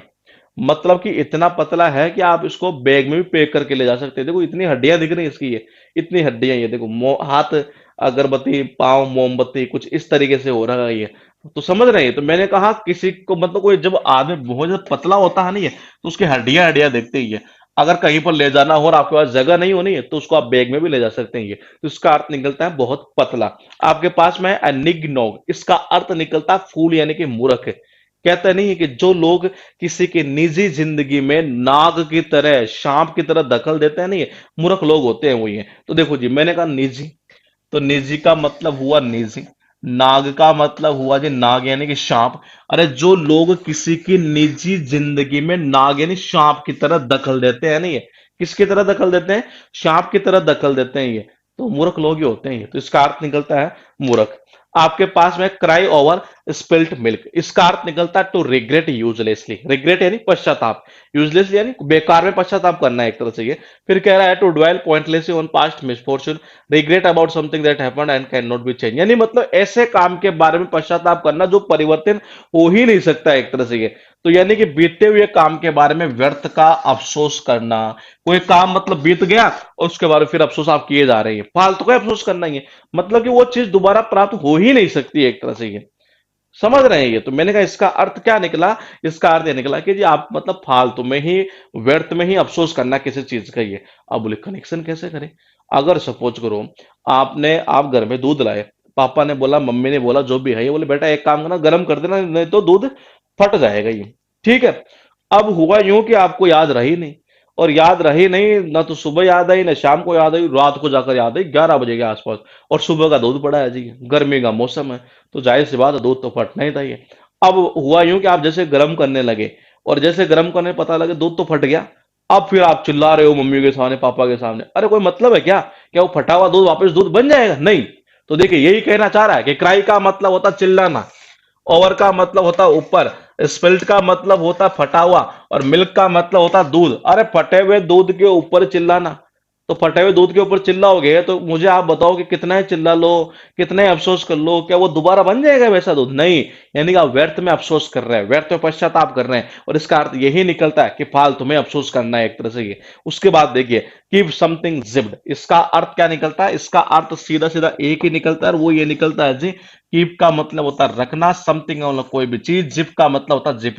मतलब कि इतना पतला है कि आप इसको बैग में भी पैक करके ले जा सकते हैं। देखो इतनी हड्डियां दिख रही है इसकी, ये इतनी हड्डियां, ये देखो हाथ अगरबत्ती, पाँव मोमबत्ती, कुछ इस तरीके से हो रहा है ये। तो समझ रहे हैं, तो मैंने कहा किसी को, मतलब कोई जब आदमी बहुत ज्यादा पतला होता है ना ये, तो उसकी हड्डियां हड्डियां दिखती ही है। अगर कहीं पर ले जाना हो और आपके पास जगह नहीं होनी है तो उसको आप बैग में भी ले जा सकते हैं ये। तो इसका अर्थ निकलता है बहुत पतला। आपके पास में है निग्नोग, इसका अर्थ निकलता है फूल यानी कि मूर्ख। कहते नहीं है कि जो लोग किसी की निजी जिंदगी में नाग की तरह, सांप की तरह दखल देते हैं, नहीं मूर्ख लोग होते हैं वो ये। तो देखो जी, मैंने कहा निजी, तो निजी का मतलब हुआ निजी, नाग का मतलब हुआ जी नाग यानी कि सांप। अरे जो लोग किसी की निजी जिंदगी में नाग यानी सांप की तरह दखल देते हैं, नहीं किसकी तरह दखल देते हैं, सांप की तरह दखल देते हैं ये, तो मूर्ख लोग ही होते हैं ये। तो इसका अर्थ निकलता है मूर्ख। आपके पास में क्राई ओवर स्पिल्ट मिल्क, इसका अर्थ निकलता है टू रिग्रेट यूजलेसली, रिग्रेट यानी पश्चाताप, यूजलेसली यानी बेकार में पश्चाताप करना है एक तरह से ये। फिर कह रहा है to dwell pointlessly on past misfortune, regret about something that happened and can not be change, यानी मतलब ऐसे काम के बारे में पश्चाताप करना जो परिवर्तन हो ही नहीं सकता एक तरह से ये। तो यानी कि बीते हुए काम के बारे में व्यर्थ का अफसोस करना, कोई काम मतलब बीत गया और उसके बारे में फिर अफसोस आप किए जा रहे हैं, फालतू का अफसोस करना ही है, मतलब कि वो चीज दोबारा प्राप्त हो ही नहीं सकती एक तरह से ये। समझ रहे हैं ये, तो मैंने कहा इसका अर्थ क्या निकला, इसका अर्थ ये निकला कि जी आप मतलब फालतू में ही, व्यर्थ में ही अफसोस करना किसी चीज का ये। अब बोले कनेक्शन कैसे करें, अगर सपोज करो आप घर में दूध लाए, पापा ने बोला, मम्मी ने बोला, जो भी है, ये बोले बेटा एक काम करना गर्म कर देना नहीं तो दूध फट जाएगा ये, ठीक है। अब हुआ यूं कि आपको याद रही नहीं, और याद रही नहीं ना, तो सुबह याद आई ना शाम को याद आई, रात को जाकर याद आई 11 बजे के आसपास, और सुबह का दूध पड़ा है जी, गर्मी का मौसम है, तो जाहिर सी बात है दूध तो फटना ही था ये। अब हुआ यूं कि आप जैसे गर्म करने लगे, और जैसे गर्म करने पता लगे दूध तो फट गया, अब फिर आप चिल्ला रहे हो मम्मी के सामने, पापा के सामने। अरे कोई मतलब है क्या? क्या वो फटा हुआ दूध वापस दूध बन जाएगा? नहीं। तो देखिए यही कहना चाह रहा है कि क्राई का मतलब होता चिल्लाना, ओवर का मतलब होता ऊपर, स्पिल्ट का मतलब होता फटा हुआ, और मिल्क का मतलब होता दूध। अरे फटे हुए दूध के ऊपर चिल्लाना, तो फटे हुए दूध के ऊपर चिल्लाओगे तो मुझे आप बताओ कि कितना ही चिल्ला लो, कितना ही अफसोस कर लो, क्या वो दोबारा बन जाएगा वैसा दूध? नहीं। यानी कि आप व्यर्थ में अफसोस कर रहे हैं, व्यर्थ में पश्चाताप कर रहे हैं, और इसका अर्थ यही निकलता है कि फालतू में अफसोस करना है एक तरह से ये। उसके बाद देखिए, कीप समथिंग जिप्ड, इसका अर्थ क्या निकलता है? इसका अर्थ सीधा सीधा एक ही निकलता है, और वो ये निकलता है जी, कीप का मतलब होता है रखना, समथिंग मतलब कोई भी चीज, जिप का मतलब होता है जिप,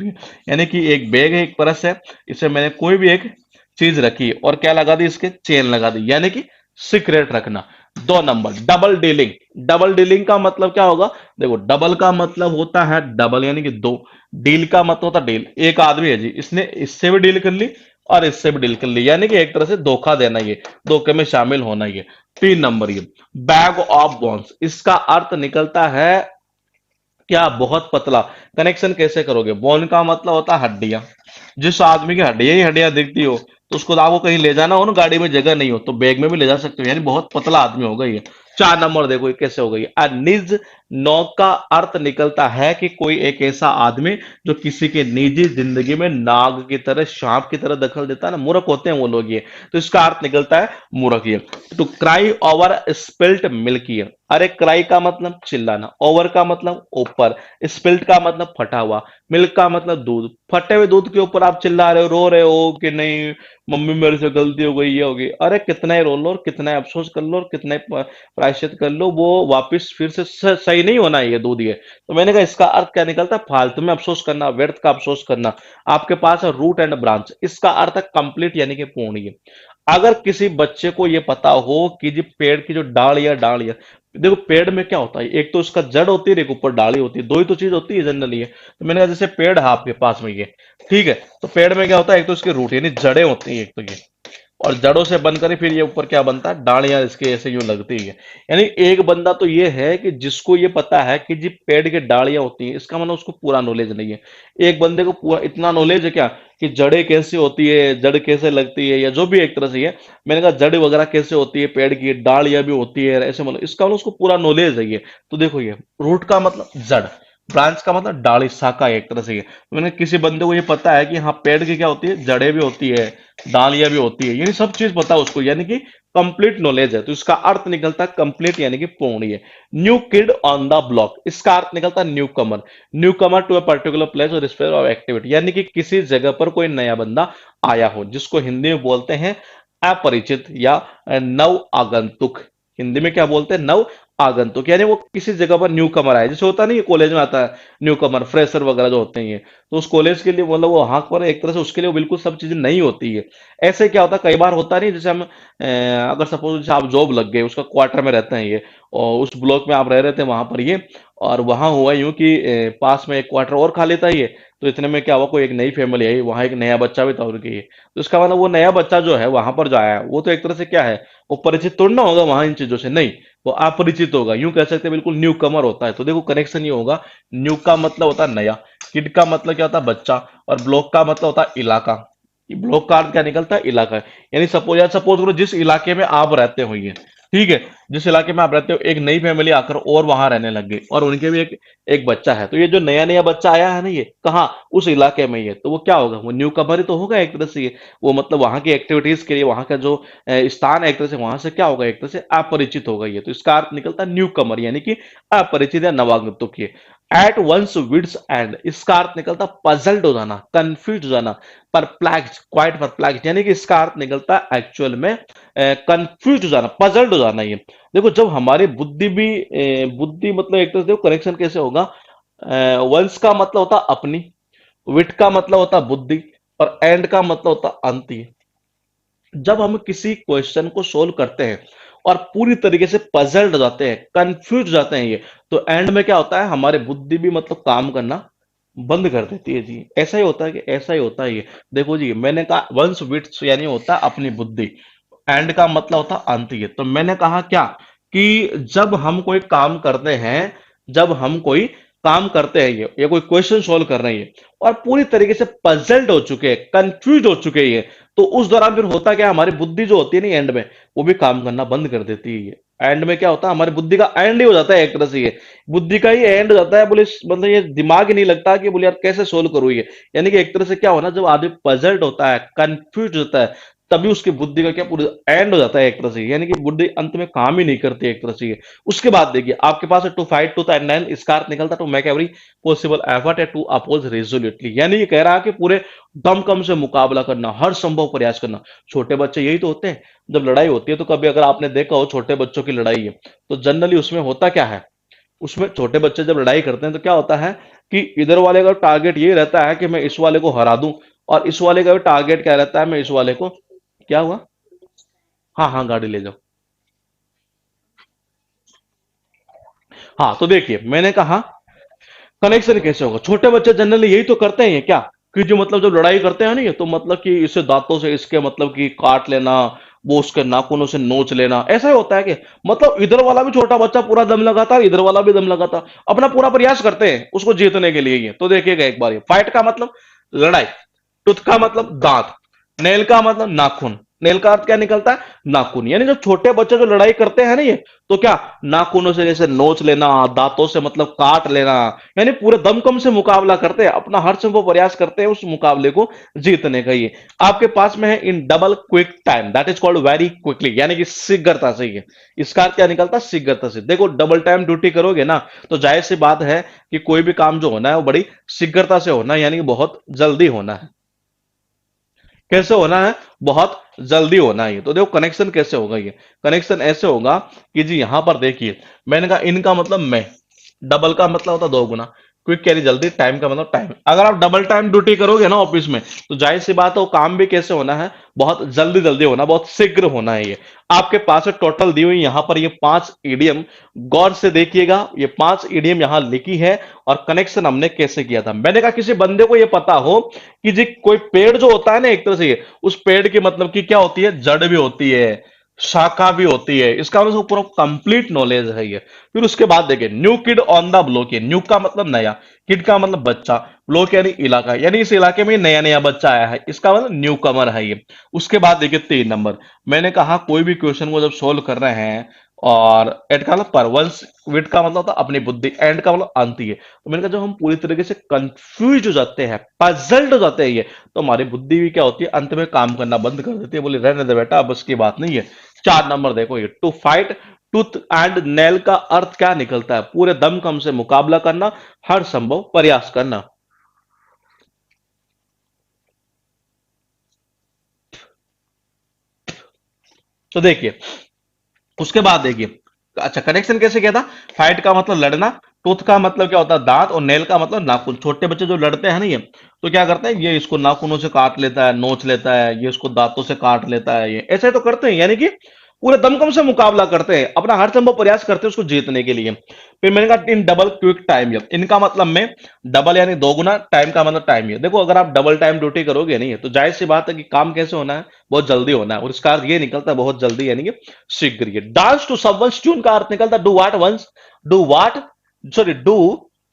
यानी कि एक बैग है, एक पर्स है, इसे मैंने कोई भी एक चीज रखी और क्या लगा दी? इसके चेन लगा दी, यानी कि सीक्रेट रखना। 2 number, double dealing. Double dealing का मतलब क्या होगा? देखो डबल का मतलब होता है डबल यानी कि दो, डील का मतलब होता है डील, एक आदमी है जी, इसने इससे भी डील कर ली और इससे भी डील कर ली, यानी कि एक तरह से धोखा देना, ये धोखे में शामिल होना। ये 3 नंबर, ये बैग ऑफ बॉन्स, इसका अर्थ निकलता है क्या? बहुत पतला। कनेक्शन कैसे करोगे? बोन का मतलब होता है हड्डियां, जिस आदमी की हड्डियां ही हड्डियां दिखती हो, तो उसको आपको कहीं ले जाना हो ना, गाड़ी में जगह नहीं हो, तो बैग में भी ले जा सकते हो, यानी बहुत पतला आदमी होगा ये। 4 नंबर देखो ये कैसे हो गई, निज नौ का अर्थ निकलता है कि कोई एक ऐसा आदमी जो किसी के निजी जिंदगी में नाग की तरह, सांप की तरह दखल देता है ना, मूर्ख होते हैं वो लोग ये। तो इसका अर्थ निकलता है मूर्ख ये। तो क्राई ओवर स्पिल्ट मिल्क, ये अरे क्राई का मतलब चिल्लाना, ओवर का मतलब ऊपर, स्पिल्ट का मतलब फटा हुआ, मिल्क का मतलब दूध। फटे हुए दूध के ऊपर आप चिल्ला रहे हो, रो रहे हो कि नहीं मम्मी मेरे से गलती हो गई, ये हो गई। अरे कितना ही रो लो और कितना ही अफसोस कर लो और कितना ही प्रायश्चित कर लो, वो वापस फिर से सही नहीं होना है ये दूध ये। तो मैंने कहा इसका अर्थ क्या निकलता है? फालतू में अफसोस करना, व्यर्थ का अफसोस करना। आपके पास है रूट एंड ब्रांच, इसका अर्थ है कंप्लीट यानी कि पूर्ण ये। अगर किसी बच्चे को ये पता हो कि जी पेड़ की जो डाल या देखो पेड़ में क्या होता है, एक तो उसका जड़ होती है, एक ऊपर डाली होती है, दो ही तो चीज होती है जनरली है। तो मैंने कहा जैसे पेड़ है आपके पास में ये, ठीक है, तो पेड़ में क्या होता है? एक तो उसकी रूट यानी जड़ें होती है, एक तो ये, और जड़ों से बनकर ही फिर ये ऊपर क्या बनता है? डालियां इसके ऐसे यूं लगती है। यानी एक बंदा तो ये है कि जिसको ये पता है कि जी पेड़ की डालियां होती हैं, इसका मतलब उसको पूरा नॉलेज नहीं है। एक बंदे को पूरा इतना नॉलेज है क्या कि जड़ें कैसे होती है, जड़ कैसे लगती है, या जो भी एक तरह से है, मैंने कहा जड़ वगैरह कैसे होती है, पेड़ की डालियां भी होती है ऐसे, मतलब इसका मतलब उसको पूरा नॉलेज है ये। तो देखो ये रूट का मतलब जड़, ब्रांच का मतलब डाली शाखा, एक तरह से ये। तो मैंने किसी बंदे को ये पता है कि हाँ पेड़ की क्या होती है? जड़ें भी होती है, डालियां भी होती है, ये सब चीज पता है उसको, यानी कि कंप्लीट नॉलेज है। तो इसका अर्थ निकलता है कंप्लीट यानी कि पूर्ण ये। New kid on the block, इसका अर्थ निकलता है newcomer. Newcomer to a particular place और स्पेस ऑफ एक्टिविटी, यानी कि किसी जगह पर कोई नया बंदा आया हो, जिसको हिंदी में बोलते हैं अपरिचित या नव आगंतुक। हिंदी में क्या बोलते हैं? नव आगंतुक, यानी वो किसी जगह पर न्यू कमर आया, जैसे होता नहीं है कॉलेज में आता है न्यू कमर, फ्रेशर वगैरह जो होते हैं ये, तो उस कॉलेज के लिए मतलब वो हाँक पर एक तरह से उसके लिए वो बिल्कुल सब चीजें नहीं होती है। ऐसे क्या होता है कई बार होता नहीं, जैसे हम अगर सपोज जैसे आप जॉब लग गए, उसका क्वार्टर में रहते हैं ये, और उस ब्लॉक में आप रह रहे थे वहां पर ये, और वहां हुआ यूं कि पास में एक क्वार्टर और खा लेता है ये, तो इतने में क्या हुआ, कोई एक नई फैमिली आई, वहां एक नया बच्चा भी था उनके ये, तो इसका मतलब वो नया बच्चा जो है वहां पर जो आया है, वो तो एक तरह से क्या है, वो परिचित थोड़ा ना होगा वहां इन चीजों से, नहीं, वो अपरिचित होगा, यूं कह सकते हैं बिल्कुल न्यू कमर होता है। तो देखो कनेक्शन ये होगा, न्यू का मतलब होता है नया, किड का मतलब क्या होता है? बच्चा, और ब्लॉक का मतलब होता है इलाका। ब्लॉक का अर्थ क्या निकलता है? इलाका। यानी सपोज करो जिस इलाके में आप रहते हो ये, ठीक है, जिस इलाके में आप रहते हो एक नई फैमिली आकर और वहां रहने लग गई, और उनके भी एक एक बच्चा है, तो ये जो नया नया बच्चा आया है ना, ये कहाँ? उस इलाके में ही है, तो वो क्या होगा? वो न्यू कमर ही तो होगा एक तरह से ये। वो मतलब वहां की एक्टिविटीज के लिए वहां का जो स्थान है, एक तरह से वहां से क्या होगा? एक तरह से अपरिचित होगा ये। तो इसका अर्थ निकलता है न्यू कमर यानी कि अपरिचित या नवागंतुक ये। एट वंस विड्स एंड, इसका अर्थ निकलता पजल्ड हो जाना, कंफ्यूज हो जाना, परप्लेक्स्ड, क्वाइट परप्लेक्स्ड, यानी कि इसका अर्थ निकलता है एक्चुअल में कंफ्यूज हो जाना, पजल्ड हो जाना ये। देखो जब हमारी बुद्धि भी बुद्धि मतलब एक तरह से देखो कनेक्शन कैसे होगा, वंस का मतलब होता अपनी, विट का मतलब होता बुद्धि, और एंड का मतलब होता अंत ही। जब हम किसी क्वेश्चन को सोल्व करते हैं और पूरी तरीके से पजल्ड हो जाते हैं, कंफ्यूज हो जाते हैं ये, तो एंड में क्या होता है? हमारे बुद्धि भी मतलब काम करना बंद कर देती है जी। ऐसा ही होता है कि ऐसा ही होता है ये। देखो जी मैंने कहा वंस विट्स यानी होता है अपनी बुद्धि, एंड का मतलब होता है अंत ये। तो मैंने कहा क्या कि जब हम कोई काम करते हैं, जब हम कोई काम करते हैं ये कोई क्वेश्चन सॉल्व कर रहे हैं और पूरी तरीके से पजल्ड हो चुके हैं, कंफ्यूज हो चुके हैं, तो उस दौरान फिर होता क्या है, हमारी बुद्धि जो होती है ना एंड में, वो भी काम करना बंद कर देती है ये। एंड में क्या होता है, हमारी बुद्धि का एंड ही हो जाता है एक तरह से, ये बुद्धि का ही एंड हो जाता है, बोले मतलब ये दिमाग ही नहीं लगता कि बोले यार कैसे सोल्व करूँ ये। यानी कि एक तरह से क्या होना, जब आदमी पजल्ड होता है, कंफ्यूज होता है, तभी उसकी बुद्धि का क्या पूरा एंड हो जाता है एक तरह से, यानी कि बुद्धि अंत में काम ही नहीं करती एक तरह से ये। उसके बाद देखिए आपके पास to fight tooth and nail इसका अर्थ निकलता to make every possible effort है टू अपोज रेजोल्यूटली, यानी ये कह रहा है कि पूरे दमखम से मुकाबला करना, हर संभव प्रयास करना। छोटे बच्चे यही तो होते हैं, जब लड़ाई होती है तो कभी अगर आपने देखा हो छोटे बच्चों की लड़ाई है, तो जनरली उसमें होता क्या है, उसमें छोटे बच्चे जब लड़ाई करते हैं तो क्या होता है कि इधर वाले का टारगेट ये रहता है कि मैं इस वाले को हरा दूं, और इस वाले का भी टारगेट क्या रहता है, मैं इस वाले को, क्या हुआ, हाँ हाँ गाड़ी ले जाओ। हाँ तो देखिए मैंने कहा कनेक्शन कैसे होगा, छोटे बच्चे जनरली यही तो करते हैं क्या, कि जो मतलब जब लड़ाई करते हैं ना ये, तो मतलब कि इसे दांतों से इसके मतलब कि काट लेना, वो उसके नाखूनों से नोच लेना, ऐसा ही होता है कि मतलब इधर वाला भी छोटा बच्चा पूरा दम लगाता है, इधर वाला भी दम लगाता, अपना पूरा प्रयास करते हैं उसको जीतने के लिए। ये तो देखिएगा एक बार, ये फाइट का मतलब लड़ाई, टूथ का मतलब दांत, नेल का मतलब नाखून, नेल का अर्थ क्या निकलता है, नाखून। यानी जो छोटे बच्चे जो लड़ाई करते हैं ना ये, तो क्या नाखूनों से जैसे नोच लेना, दांतों से मतलब काट लेना, यानी पूरे दमकम से मुकाबला करते हैं, अपना हर संभव प्रयास करते हैं उस मुकाबले को जीतने का। ये आपके पास में है in double quick time, that is called very quickly, यानी कि शीघ्रता से। ये इसका अर्थ क्या निकलता है, शीघ्रता से। देखो डबल टाइम ड्यूटी करोगे ना, तो जाहिर सी बात है कि कोई भी काम जो होना है वो बड़ी शीघ्रता से होना है, यानी कि बहुत जल्दी होना है। कैसे होना है, बहुत जल्दी होना है। ये तो देखो कनेक्शन कैसे होगा, ये कनेक्शन ऐसे होगा कि जी यहां पर देखिए मैंने कहा इनका मतलब मैं, डबल का मतलब होता है दो गुना, क्विक कैरी जल्दी, टाइम का मतलब टाइम। अगर आप डबल टाइम ड्यूटी करोगे ना ऑफिस में, तो जाहिर सी बात है वो काम भी कैसे होना है, बहुत जल्दी जल्दी होना, बहुत शीघ्र होना है। ये आपके पास टोटल दी हुई यहां पर ये 5 ईडीएम, गौर से देखिएगा ये 5 ईडीएम यहां लिखी है, और कनेक्शन हमने कैसे किया था। मैंने कहा किसी बंदे को ये पता हो कि जी कोई पेड़ जो होता है ना एक तरह से, उस पेड़ की मतलब की क्या होती है, जड़ भी होती है, शाखा भी होती है, इसका मतलब पूरा कंप्लीट नॉलेज है ये। फिर उसके बाद देखिए new kid on the block, है न्यू का मतलब नया, किड का मतलब बच्चा, ब्लॉक यानी इलाका, यानी इस इलाके में नया नया बच्चा आया है, इसका मतलब न्यू कमर है ये। उसके बाद देखिए 3 नंबर, मैंने कहा कोई भी क्वेश्चन को जब सोल्व कर रहे हैं, और एट का मतलब पर, वंस विट का मतलब होता है अपनी बुद्धि, एंड का मतलब अंत ही है। तो मैंने कहा जब हम पूरी तरीके से कंफ्यूज हो जाते हैं, पजल्ड हो जाते हैं ये, तो हमारी बुद्धि भी क्या होती है, अंत में काम करना बंद कर देती है, बोले रहने दे बेटा अब उसकी बात नहीं है। 4 नंबर देखो, ये to fight tooth and nail का अर्थ क्या निकलता है, पूरे दमखम से मुकाबला करना, हर संभव प्रयास करना। तो देखिए उसके बाद देखिए, अच्छा कनेक्शन कैसे किया था, फाइट का मतलब लड़ना, टूथ का मतलब क्या होता है दांत, और नेल का मतलब नाखून। छोटे बच्चे जो लड़ते हैं ना ये, तो क्या करते हैं, ये इसको नाखूनों से काट लेता है, नोच लेता है, ये इसको दांतों से काट लेता है, ये ऐसे तो करते हैं, यानी कि पूरे दमखम से मुकाबला करते हैं, अपना हर संभव प्रयास करते हैं उसको जीतने के लिए। फिर मैंने कहा इन डबल क्विक टाइम, इनका मतलब में डबल यानी दो गुना, टाइम का मतलब टाइम। ये देखो अगर आप डबल टाइम ड्यूटी करोगे नहीं तो जाहिर सी बात है कि काम कैसे होना है, बहुत जल्दी होना है, और इसका अर्थ ये निकलता है बहुत जल्दी, यानी कि शीघ्र। ये डांस टू समवंस ट्यून का अर्थ निकलता है do what one's, do what, sorry do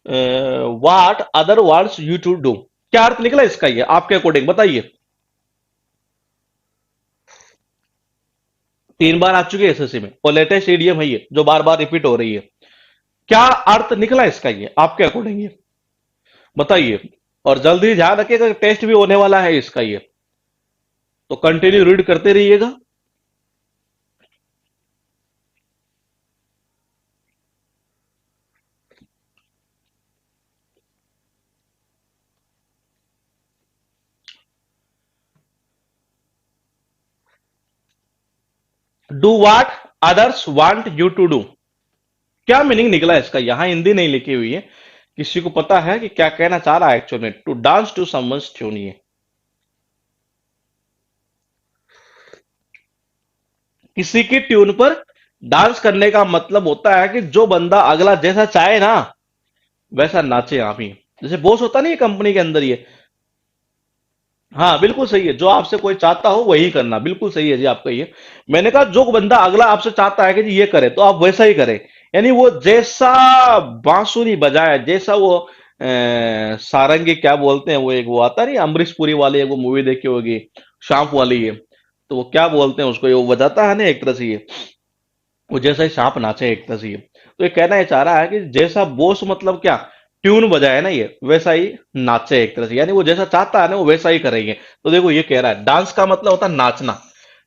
what other wants you to do. क्या अर्थ निकला इसका, ये आपके अकॉर्डिंग बताइए। 3 बार आ चुकी है एसएससी में, और लेटेस्ट ईडीएम है ये जो बार बार रिपीट हो रही है। क्या अर्थ निकला इसका, ये आपके अकॉर्डिंग ये बताइए। और जल्दी ध्यान रखिएगा टेस्ट भी होने वाला है इसका ये, तो कंटिन्यू रीड करते रहिएगा। Do what others want you to do, क्या मीनिंग निकला इसका, यहां हिंदी नहीं लिखी हुई है, किसी को पता है कि क्या कहना चाह रहा है actually, to dance to someone's tune, ये किसी की ट्यून पर डांस करने का मतलब होता है कि जो बंदा अगला जैसा चाहे ना वैसा नाचे आप ही, जैसे बॉस होता नहीं कंपनी के अंदर ये। हाँ बिल्कुल सही है, जो आपसे कोई चाहता हो वही करना, बिल्कुल सही है जी आपका ये। मैंने कहा जो बंदा अगला आपसे चाहता है कि जी ये करे तो आप वैसा ही करें, यानी वो जैसा बांसुरी बजाए, जैसा वो सारंगी क्या बोलते हैं, वो एक वो आता नहीं अमरीश पुरी वाली, एक वो मूवी देखी होगी सांप वाली है, तो वो क्या बोलते हैं उसको, ये वो बजाता है ना एक तरह से ये, वो जैसा ही सांप नाचे एक तरह से ये। तो ये कहना ये चाह रहा है कि जैसा बोस मतलब क्या ट्यून बजाए ना ये, वैसा ही नाचे एक तरह से, यानी वो जैसा चाहता है ना वो वैसा ही करेंगे। तो देखो ये कह रहा है डांस का मतलब होता है नाचना,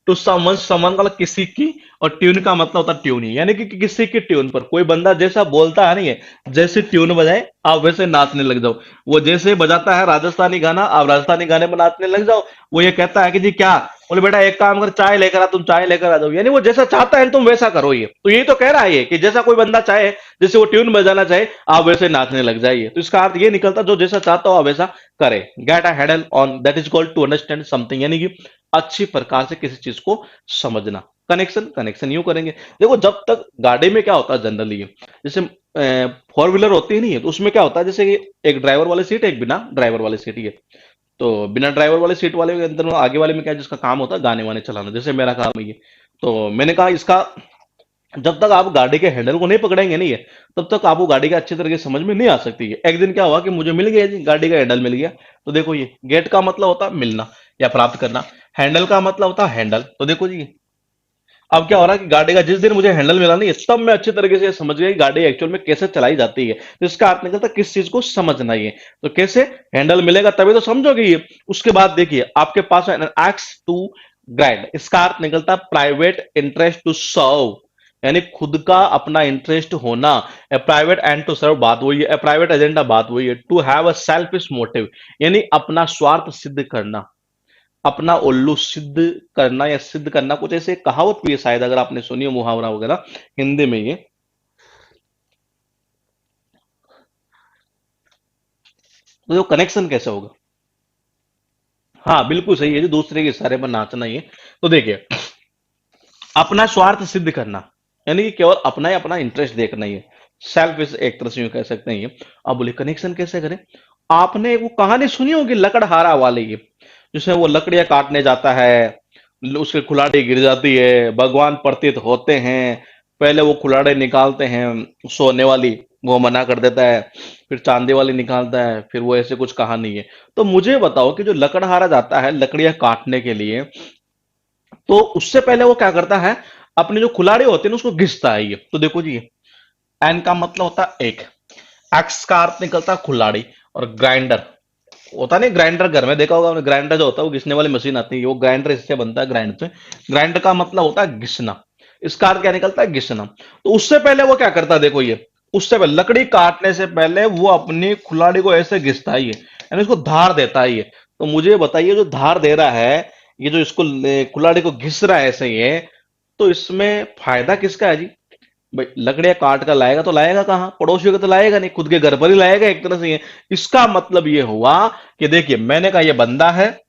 टू समन, समन का मतलब किसी की, और ट्यून का मतलब होता है ट्यूनी, यानी कि किसी की ट्यून पर कोई बंदा जैसा बोलता है ना ये, जैसे ट्यून बजाए आप वैसे नाचने लग जाओ। वो जैसे बजाता है राजस्थानी गाना, आप राजस्थानी गाने में नाचने लग जाओ। वो ये कहता है कि जी क्या, बोले बेटा एक काम कर, चाय लेकर आ, तुम चाय लेकर आ जाओ, यानी वो जैसा चाहता है तुम वैसा करो। ये तो यही तो कह रहा है ये कि जैसा कोई बंदा चाहे, जैसे वो ट्यून बजाना चाहे, आप वैसे नाचने लग जाइए। तो इसका अर्थ ये निकलता जो जैसा चाहता हो आप वैसा करे। Get a handle on that is called to understand something, यानी कि अच्छी प्रकार से किसी चीज को समझना। कनेक्शन, कनेक्शन यूं करेंगे। देखो जब तक गाड़ी में क्या होता है जनरली, जैसे फोर व्हीलर होती है नहीं है, तो उसमें क्या होता है जैसे कि एक ड्राइवर वाली सीट, एक बिना ड्राइवर वाली सीट ही है। तो बिना ड्राइवर वाले सीट वाले के अंदर आगे वाले में क्या है, जिसका काम होता है गाने वाने चलाना, जैसे मेरा काम है ये। तो मैंने कहा इसका, जब तक आप गाड़ी के हैंडल को नहीं पकड़ेंगे नहीं है, तब तक आपको गाड़ी का अच्छी तरीके से समझ में नहीं आ सकती है। एक दिन क्या हुआ कि मुझे मिल गया जी, गाड़ी का हैंडल मिल गया। तो देखो ये गेट का मतलब होता है मिलना या प्राप्त करना, हैंडल का मतलब होता है हैंडल। तो देखो जी अब क्या हो रहा है कि गाड़ी का जिस दिन मुझे हैंडल मिला नहीं है, तब मैं अच्छी तरीके से समझ गया कि गाड़ी एक्चुअल में कैसे चलाई जाती है। तो इसका अर्थ निकलता है किस चीज को समझना ही है। तो कैसे हैंडल मिलेगा तभी तो समझोगे ये। उसके बाद देखिए आपके पास है एक्स टू ग्राइंड, इसका अर्थ निकलता है प्राइवेट इंटरेस्ट टू सर्व, यानी खुद का अपना इंटरेस्ट होना। A private end to serve बात वही है, ए प्राइवेट एजेंडा बात वही है। To have a selfish motive, यानी अपना स्वार्थ सिद्ध करना, अपना उल्लू सिद्ध करना या सिद्ध करना, कुछ ऐसे कहावत भी है शायद, अगर आपने सुनी हो मुहावरा वगैरह हिंदी में ये। तो जो कनेक्शन कैसे होगा, हाँ बिल्कुल सही है जी, दूसरे के इशारे पर नाचना ही है। तो देखिए अपना स्वार्थ सिद्ध करना, यानी कि केवल अपना ही अपना इंटरेस्ट देखना ही है। सेल्फ इज एक तरह से यूं कह सकते हैं ये। अब बोले कनेक्शन कैसे करें। आपने वो कहानी सुनी होगी लकड़हारा वाली ये, जिसमें वो लकड़ियां काटने जाता है, उसके कुल्हाड़ी गिर जाती है, भगवान प्रतीत होते हैं, पहले वो कुल्हाड़ी निकालते हैं सोने वाली, वो मना कर देता है, फिर चांदी वाली निकालता है, फिर वो ऐसे कुछ कहानी है। तो मुझे बताओ कि जो लकड़हारा जाता है लकड़ियां काटने के लिए, तो उससे पहले वो क्या करता है, अपने जो कुल्हाड़ी होते हैं ना उसको घिसता है ये। तो देखो जी एन का मतलब होता है एक, एक्स का अर्थ निकलता है कुल्हाड़ी, और ग्राइंडर होता नहीं, ग्राइंडर घर में देखा होगा आपने, ग्राइंडर जो होता है वो घिसने वाली मशीन आती है, वो ग्राइंडर इससे बनता है, ग्राइंड से। ग्राइंडर का मतलब होता है घिसना, इसका अर्थ क्या निकलता है घिसना। तो उससे पहले वो क्या करता है देखो ये, उससे पहले लकड़ी काटने से पहले वो अपनी कुल्हाड़ी को ऐसे घिसता ही है, यानी उसको धार देता ही है। तो मुझे बताइए जो धार दे रहा है, ये जो इसको कुल्हाड़ी को घिस रहा है ऐसे ये, तो इसमें फायदा किसका है जी। भाई लकड़ियां काट कर लाएगा तो लाएगा कहाँ, पड़ोसियों का तो लाएगा नहीं, खुद के घर पर ही लाएगा एक तरह से ये। इसका मतलब ये हुआ कि देखिए मैंने कहा ये बंदा है,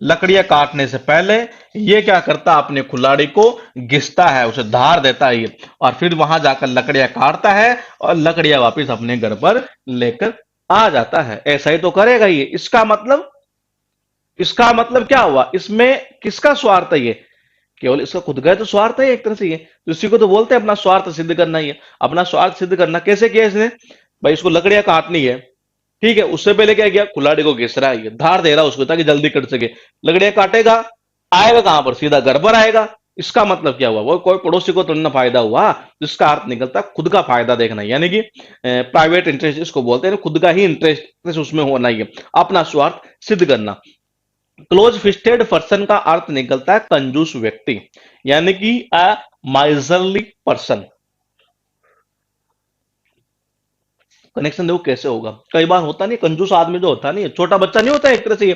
लकड़ियां काटने से पहले ये क्या करता, अपने कुल्हाड़ी को घिसता है, उसे धार देता है ये, और फिर वहां जाकर लकड़ियां काटता है और लकड़ियां वापस अपने घर पर लेकर आ जाता है। ऐसा ही तो करेगा ये। इसका मतलब क्या हुआ, इसमें किसका स्वार्थ है ये, केवल इसका खुद का तो स्वार्थ है एक तरह से ये। तो इसी को तो बोलते हैं अपना स्वार्थ सिद्ध करना ही है। अपना स्वार्थ सिद्ध करना कैसे किया इसने, भाई इसको लकड़ियां काटनी है, ठीक है, उससे पहले क्या किया, कुल्हाड़ी को घिस रहा है ये, धार दे रहा है उसको ताकि जल्दी कट सके। लकड़ियां काटेगा, आएगा कहां पर, सीधा घर पर आएगा। इसका मतलब क्या हुआ, वो कोई पड़ोसी को तो ना फायदा हुआ। जिसका अर्थ निकलता है खुद का फायदा देखना, यानी कि प्राइवेट इंटरेस्ट इसको बोलते हैं, खुद का ही इंटरेस्ट उसमें होना ही है, अपना स्वार्थ सिद्ध करना। क्लोज फिस्टेड पर्सन का अर्थ निकलता है कंजूस व्यक्ति, यानी कि अ माइजरली पर्सन। कनेक्शन देखो कैसे होगा, कई बार होता नहीं कंजूस आदमी जो होता नहीं है, छोटा बच्चा नहीं होता एक तरह से ये,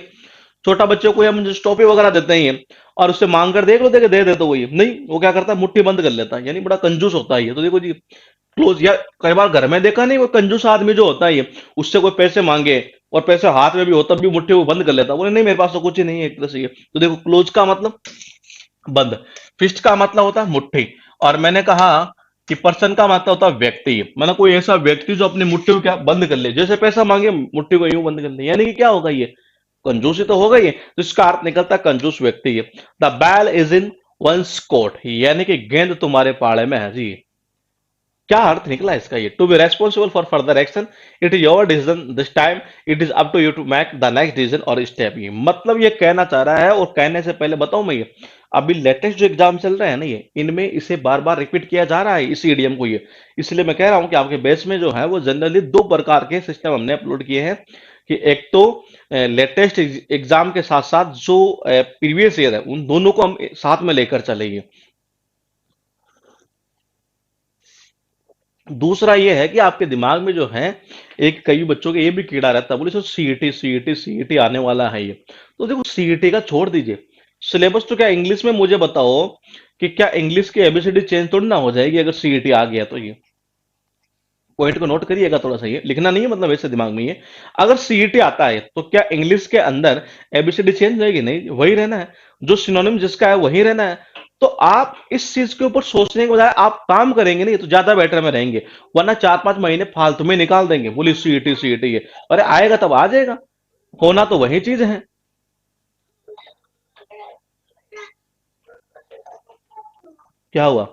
छोटा बच्चे को हम जो टॉफी वगैरह देते हैं और उससे मांग कर देख लो, देखे दे देते वो, ये नहीं, वो क्या करता है मुट्ठी बंद कर लेता है, यानी बड़ा कंजूस होता है ये। तो देखो जी क्लोज, या कई बार घर में देखा नहीं, वो कंजूस आदमी जो होता है ये, उससे कोई पैसे मांगे और पैसे हाथ में भी हो तब भी मुट्ठी वो बंद कर लेता है, बोले नहीं मेरे पास तो कुछ ही नहीं है एक तरह से ये। तो देखो क्लोज का मतलब बंद, फिस्ट का मतलब होता है मुट्ठी, और मैंने कहा कि पर्सन का मतलब होता है व्यक्ति, मतलब कोई ऐसा व्यक्ति जो अपनी मुट्ठी को क्या बंद कर ले, जैसे पैसा मांगे मुट्ठी को यूं बंद कर ले, यानी कि क्या होगा ये, कंजूसी तो होगा ये। तो इसका अर्थ निकलता है कंजूस व्यक्ति है। द बैल इज इन वंस कोर्ट, यानी कि गेंद तुम्हारे पाड़े में है जी। क्या अर्थ निकला इसका? ये to be responsible for further action, it is your decision this time, it is up to you to make the next decision और स्टेप। ये मतलब ये कहना चाह रहा है, और कहने से पहले बताऊं मैं, ये अभी लेटेस्ट जो एग्जाम चल रहे हैं ना, ये इनमें इसे बार बार रिपीट किया जा रहा है इस ईडीएम को। ये इसलिए मैं कह रहा हूं कि आपके बेस में जो है वो जनरली दो प्रकार के सिस्टम हमने अपलोड किए हैं, कि एक तो लेटेस्ट एग्जाम के साथ साथ जो प्रीवियस ईयर है उन दोनों को हम साथ में लेकर चलेंगे। दूसरा ये है कि आपके दिमाग में जो है, एक कई बच्चों के ये भी कीड़ा रहता है, बोले सर सीईटी सीईटी सीईटी आने वाला है ये। तो देखो सीईटी का छोड़ दीजिए, सिलेबस तो क्या इंग्लिश में मुझे बताओ, कि क्या इंग्लिश की एबीसीडी चेंज थोड़ी ना हो जाएगी अगर सीईटी आ गया तो? ये पॉइंट को नोट करिएगा थोड़ा सा, ये लिखना नहीं है मतलब वैसे दिमाग में। ये अगर सीईटी आता है तो क्या इंग्लिश के अंदर एबीसीडी चेंज होगी? नहीं, वही रहना है, जो सिनोनिम जिसका है वही रहना है। तो आप इस चीज के ऊपर सोचने के बजाय आप काम करेंगे नहीं तो ज्यादा बेटर में रहेंगे, वरना 4-5 महीने फालतू में निकाल देंगे, बोली सीईटी सीईटी है। अरे आएगा तब आ जाएगा, होना तो वही चीज है। क्या हुआ?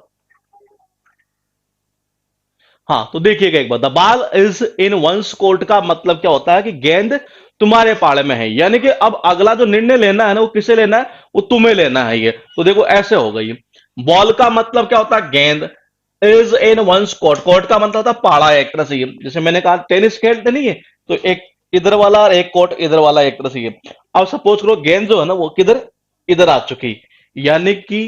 हाँ तो देखिएगा एक बार, the ball is in one's court का मतलब क्या होता है कि गेंद तुम्हारे पाले में है, यानी कि अब अगला जो निर्णय लेना है ना वो किसे लेना है, वो तुम्हें लेना है। ये तो देखो ऐसे हो गई। बॉल का मतलब क्या होता है? गेंद। Is in one's court, court का मतलब होता है पाड़ा, एक तरह से। ये जैसे मैंने कहा टेनिस खेलते नहीं है, तो एक इधर वाला और एक कोर्ट इधर वाला, एक तरह से। ये अब सपोज करो गेंद जो है ना वो किधर, इधर आ चुकी, यानी कि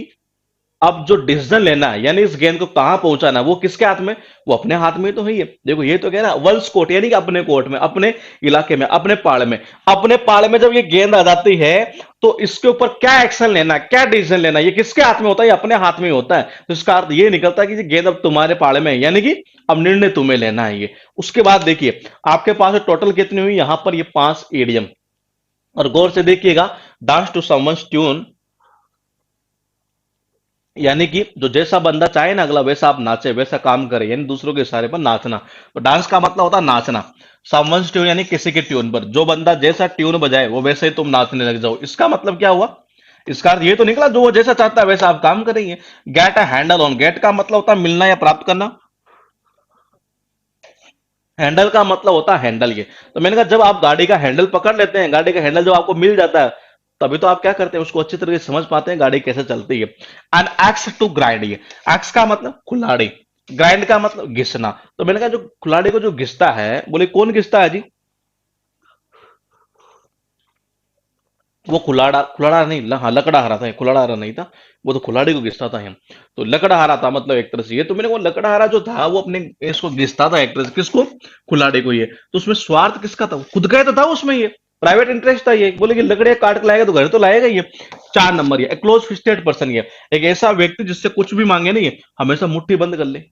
अब जो डिसीजन लेना है, यानी इस गेंद को कहां पहुंचाना है, वो किसके हाथ में? वो अपने हाथ में तो है ही है। देखो ये तो कह रहा है वंस कोर्ट, यानी कि अपने कोर्ट में, अपने इलाके में, अपने पाड़ में। अपने पाड़ में जब ये गेंद आ जाती है तो इसके ऊपर क्या एक्शन लेना है, क्या डिसीजन लेना है, ये किसके हाथ में होता है? ये अपने हाथ में ही होता है। तो इसका अर्थ ये निकलता है कि ये गेंद अब तुम्हारे पाड़ में है, यानी कि अब निर्णय तुम्हें लेना है। ये उसके बाद देखिए आपके पास टोटल कितनी हुई यहां पर, ये 5 ईडीएम। और गौर से देखिएगा, डांस टू समवन्स ट्यून, यानी कि जो जैसा बंदा चाहे ना अगला वैसा आप नाचे, वैसा काम करे, यानी दूसरों के इशारे पर नाचना। तो डांस का मतलब होता है नाचना। समवन्स ट्यून यानी किसी के ट्यून पर, जो बंदा जैसा ट्यून बजाए वो वैसे ही तुम नाचने लग जाओ। इसका मतलब क्या हुआ? इसका अर्थ ये तो निकला जो वो जैसा चाहता है वैसा आप काम करेंगे। Get a handle on, get का मतलब होता है मिलना या प्राप्त करना। हैंडल का मतलब होता है हैंडल। ये तो मैंने कहा जब आप गाड़ी का हैंडल पकड़ लेते हैं, गाड़ी का हैंडल जब आपको मिल जाता है, तभी तो आप क्या करते हैं, उसको अच्छी तरह से समझ पाते हैं गाड़ी कैसे चलती है। एन एक्स टू ग्राइंड, ये एक्स का मतलब कुल्हाड़ी, ग्राइंड का मतलब घिसना। तो मैंने कहा जो कुल्हाड़ी को जो घिसता है, बोले कौन घिसता है जी? वो कुल्हाड़ा, कुल्हाड़ा नहीं, हाँ लकड़हारा था, कुल्हाड़ा नहीं था। वो तो कुल्हाड़ी को घिसता था हम, तो लकड़हारा था मतलब एक तरह से। ये तो मैंने वो लकड़हारा जो था वो अपने इसको घिसता था एक तरह से, किसको? कुल्हाड़ी को। ये तो उसमें स्वार्थ किसका था? वो खुद का ही तो था उसमें, ये प्राइवेट इंटरेस्ट था। ये बोले कि लकड़ियां काट के लाएगा तो घर तो लाएगा ये। 4 नंबर, ये क्लोज फिस्टेड पर्सन, ये एक ऐसा व्यक्ति जिससे कुछ भी मांगे नहीं, ये हमेशा मुट्ठी बंद कर ले,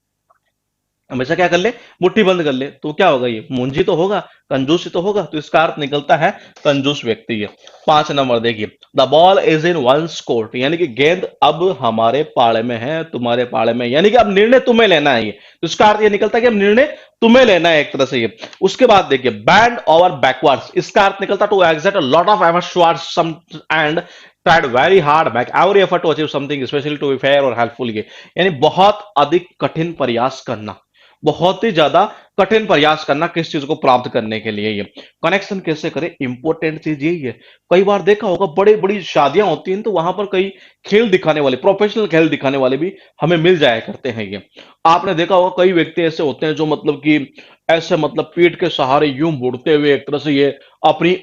हमेशा क्या कर ले? मुट्ठी बंद कर ले। तो क्या होगा? ये मुंजी तो होगा, कंजूस ही तो होगा। तो इसका अर्थ निकलता है कंजूस व्यक्ति है। 5 नंबर देखिए, the ball is in one's court, यानी कि गेंद अब हमारे पाले में है, तुम्हारे पाले में, यानी कि अब निर्णय तुम्हें लेना है। ये तो इसका अर्थ ये निकलता है कि अब निर्णय तुम्हें लेना है एक तरह से। ये उसके बाद देखिए बैंड ओवर बैकवर्ड्स, इसका अर्थ निकलता to exert a lot of effort towards some end tried very hard back every effort to achieve something especially to be fair और helpful। ये यानी बहुत अधिक कठिन प्रयास करना, बहुत ही ज्यादा कठिन प्रयास करना किस चीज को प्राप्त करने के लिए। ये कनेक्शन कैसे करें, इंपॉर्टेंट चीज यही है। कई बार देखा होगा बड़ी बड़ी शादियां होती हैं तो वहां पर कई खेल दिखाने वाले, प्रोफेशनल खेल दिखाने वाले भी हमें मिल जाया करते हैं। ये आपने देखा होगा कई व्यक्ति ऐसे होते हैं जो मतलब कि ऐसे मतलब पीठ के सहारे यूं मुड़ते हुए एक तरह से ये अपनी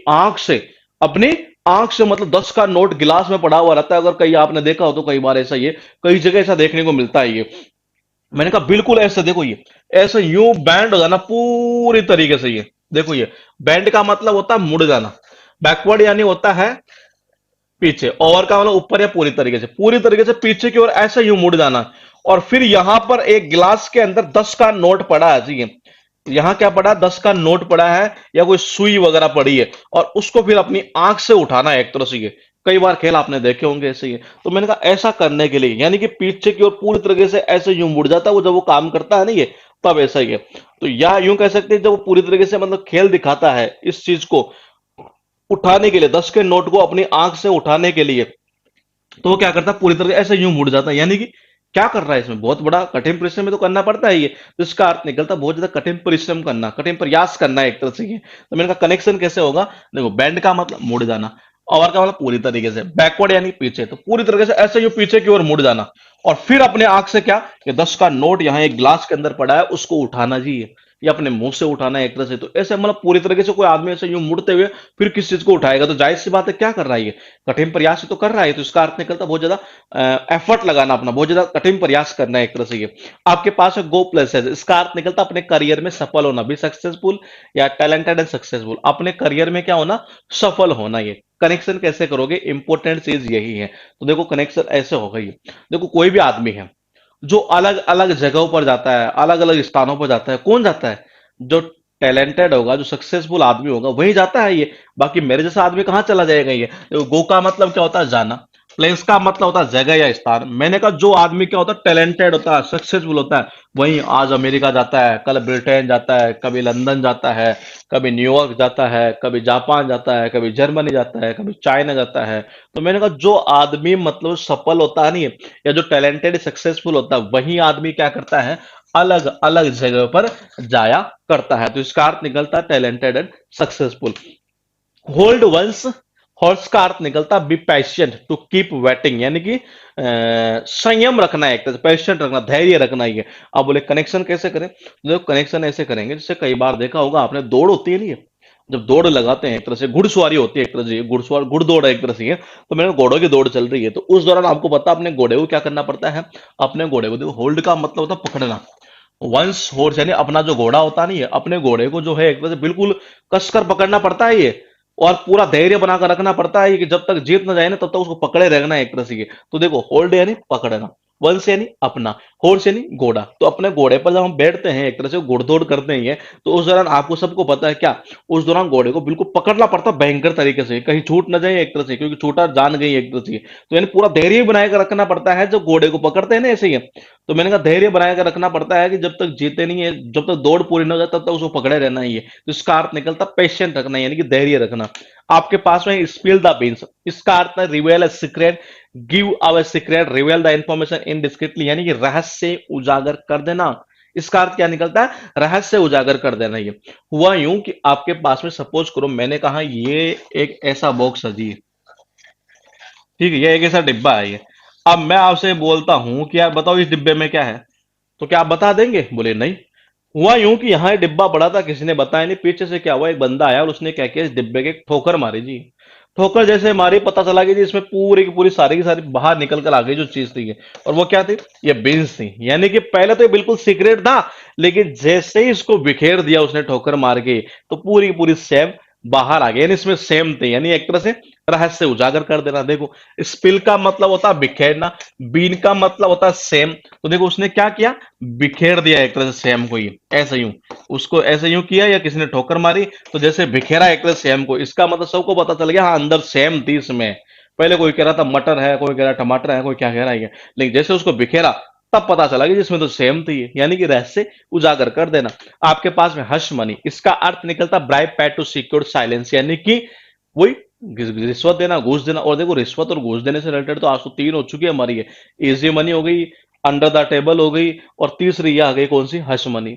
अपनी आंख से मतलब 10 का नोट गिलास में पड़ा हुआ रहता है। अगर कहीं आपने देखा हो तो कई बार ऐसा, ये कई जगह ऐसा देखने को मिलता है। ये मैंने कहा बिल्कुल ऐसे देखो, ये ऐसे यूं बैंड हो जाना पूरी तरीके से। ये देखो, ये बैंड का मतलब होता है मुड़ जाना, बैकवर्ड यानी होता है पीछे, ओवर का मतलब ऊपर या पूरी तरीके से पीछे की ओर ऐसे यूं मुड़ जाना। और फिर यहां पर एक गिलास के अंदर 10 का नोट पड़ा है जी, यहाँ क्या पड़ा? 10 का नोट पड़ा है या कोई सुई वगैरह पड़ी है, और उसको फिर अपनी आंख से उठाना है एक तरह से। ये कई बार खेल आपने देखे होंगे ऐसे ही। तो मैंने कहा ऐसा करने के लिए, यानी कि पीछे की ओर पूरी तरीके से ऐसे यूं मुड़ जाता है वो, जब वो काम करता है ना ये, तब ऐसा ही है। तो या यूं कह सकते हैं जब वो पूरी तरीके से मतलब खेल दिखाता है इस चीज को उठाने के लिए, 10 के नोट को अपनी आंख से उठाने के लिए, तो वो क्या करता है? पूरी तरह से ऐसे यूं मुड़ जाता है, यानी कि क्या कर रहा है इसमें, बहुत बड़ा कठिन परिश्रम में तो करना पड़ता है ये, तो इसका अर्थ निकलता है बहुत ज्यादा कठिन परिश्रम करना, कठिन प्रयास करना है एक तरह से ये। तो मैंने कहा कनेक्शन कैसे होगा, देखो बैंड का मतलब मुड़ जाना, और का मतलब पूरी तरीके से, बैकवर्ड यानी पीछे, तो पूरी तरीके से ऐसे यूं पीछे की ओर मुड़ जाना, और फिर अपने आंख से क्या, कि 10 का नोट यहाँ एक ग्लास के अंदर पड़ा है उसको उठाना जी, ये अपने मुंह से उठाना है एक तरह से। तो ऐसे मतलब पूरी तरीके से कोई आदमी ऐसे यूं मुड़ते हुए फिर किस चीज को उठाएगा, तो जाहिर सी बात है क्या कर रहा है ये, कठिन प्रयास ही तो कर रहा है, तो इसका अर्थ निकलता बहुत ज्यादा एफर्ट लगाना, अपना बहुत ज्यादा कठिन प्रयास करना है एक तरह से ये। आपके पास है गो प्लस है, इसका अर्थ निकलता अपने करियर में सफल होना, भी सक्सेसफुल या टैलेंटेड एंड सक्सेसफुल, अपने करियर में क्या होना, सफल होना। ये कनेक्शन कैसे करोगे, इंपॉर्टेंट चीज यही है। तो देखो कनेक्शन ऐसे होगा ये, देखो कोई भी आदमी है जो अलग अलग जगहों पर जाता है, अलग अलग स्थानों पर जाता है, कौन जाता है, जो टैलेंटेड होगा, जो सक्सेसफुल आदमी होगा वही जाता है ये, बाकी मेरे जैसा आदमी कहाँ चला जाएगा ये। देखो गो का मतलब क्या होता है, जाना, प्लेस का मतलब होता है जगह या स्थान। मैंने कहा जो आदमी क्या होता है, टैलेंटेड होता है, सक्सेसफुल होता है, वही आज अमेरिका जाता है, कल ब्रिटेन जाता है, कभी लंदन जाता है, कभी न्यूयॉर्क जाता है, कभी जापान जाता है, कभी जर्मनी जाता है, कभी चाइना जाता है। तो मैंने कहा जो आदमी मतलब सफल होता है नहीं, या जो टैलेंटेड सक्सेसफुल होता है, वही आदमी क्या करता है, अलग अलग जगह पर जाया करता है। तो इसका अर्थ निकलता है talented and successful. Hold one's, horse का अर्थ निकलता be patient, to keep waiting, यानी कि संयम रखना है, एक तरह से पेशेंट रखना, धैर्य रखना ही है। अब बोले कनेक्शन कैसे करें, तो देखो कनेक्शन ऐसे करेंगे, जैसे कई बार देखा होगा आपने, दौड़ होती है नहीं, जब दौड़ लगाते हैं एक तरह से, घुड़सवारी होती है एक तरह से, घुड़सवार घुड़दौड़ है एक तरह से ये। तो मैंने घोड़ों की दौड़ चल रही है, तो उस दौरान आपको पता अपने घोड़े को क्या करना पड़ता है, अपने घोड़े को देखो, होल्ड का मतलब होता है पकड़ना, वंस हॉर्स यानी अपना जो घोड़ा होता नहीं है, अपने घोड़े को जो है एक तरह से बिल्कुल कसकर पकड़ना पड़ता है ये, और पूरा धैर्य बनाकर रखना पड़ता है कि जब तक जीत ना जाए ना तब तक उसको पकड़े रहना है एक तरह से ये। तो देखो होल्ड यानी पकड़ना, वंस यानी अपना, हॉर्स यानी घोड़ा, तो अपने घोड़े पर जब हम बैठते हैं एक तरह से घुड़दौड़ करते हैं ये, तो उस दौरान आपको सबको पता है क्या, उस दौरान घोड़े को बिल्कुल पकड़ना पड़ता है भयंकर तरीके से, कहीं छूट ना जाए एक तरह से, क्योंकि छूटा जान गई एक तरह से। तो यानी पूरा धैर्य बनाए कर रखना पड़ता है जब घोड़े को पकड़ते हैं ना ऐसे ही। तो मैंने कहा धैर्य बनाए कर रखना पड़ता है कि जब तक जीते नहीं है, जब तक दौड़ पूरी ना हो जाए तब तक उसको पकड़े रहना ही है। तो इसका अर्थ निकलता पेशेंट रखना, यानी कि धैर्य रखना। आपके पास में स्पिल द बीन्स, इसका अर्थ है reveal a secret, give our secret, reveal the information indiscreetly, यानी कि रहस्य उजागर कर देना। इसका अर्थ क्या निकलता है, रहस्य उजागर कर देना। ये हुआ यूं कि आपके पास में सपोज करो, मैंने कहा ये एक ऐसा बॉक्स है जी, ठीक है, ये एक ऐसा डिब्बा है ये। अब मैं आपसे बोलता हूं कि यार बताओ इस डिब्बे में क्या है, तो क्या आप बता देंगे, बोले नहीं। हुआ यूं कि यहाँ एक डिब्बा पड़ा था, किसी ने बताया नहीं, पीछे से क्या हुआ, एक बंदा आया और उसने क्या किया, इस डिब्बे के एक ठोकर मारी जी। ठोकर जैसे मारी, पता चला कि जी इसमें पूरी की पूरी सारी की सारी बाहर निकल कर आ गई जो चीज थी ये। और वो क्या थी, ये बीन्स थी, यानी कि पहले तो ये बिल्कुल सीक्रेट था, लेकिन जैसे ही इसको बिखेर दिया उसने ठोकर मार के, तो पूरी की पूरी सेम बाहर आ गई, यानी इसमें सेम थे, यानी एक तरह से रहस्य उजागर कर देना। देखो स्पिल का मतलब होता है बिखेरना, बीन का मतलब होता है सेम। तो देखो उसने क्या किया, बिखेर दिया एक तरह से सेम को, ये ऐसे यूं, उसको ऐसे यूं किया, या किसी ने ठोकर मारी तो जैसे बिखेरा एक तरह सेम को, इसका मतलब सबको पता चल गया हाँ अंदर सेम थी इसमें। पहले कोई कह रहा था मटर है, कोई कह रहा टमाटर है, कोई क्या कह रहा है, लेकिन जैसे उसको बिखेरा तब पता चला कि जिसमें तो सेम थी, यानी कि रहस्य उजागर कर देना। आपके पास में हश मनी, इसका अर्थ निकलता bribe paid to secure silence, यानी कि वही रिश्वत देना, घूस देना। और देखो रिश्वत और घूस देने से रिलेटेड तो आज तो तीन हो चुकी है हमारी, ये इजी मनी हो गई, अंडर द टेबल हो गई, और तीसरी ये आ गई कौन सी, हश मनी।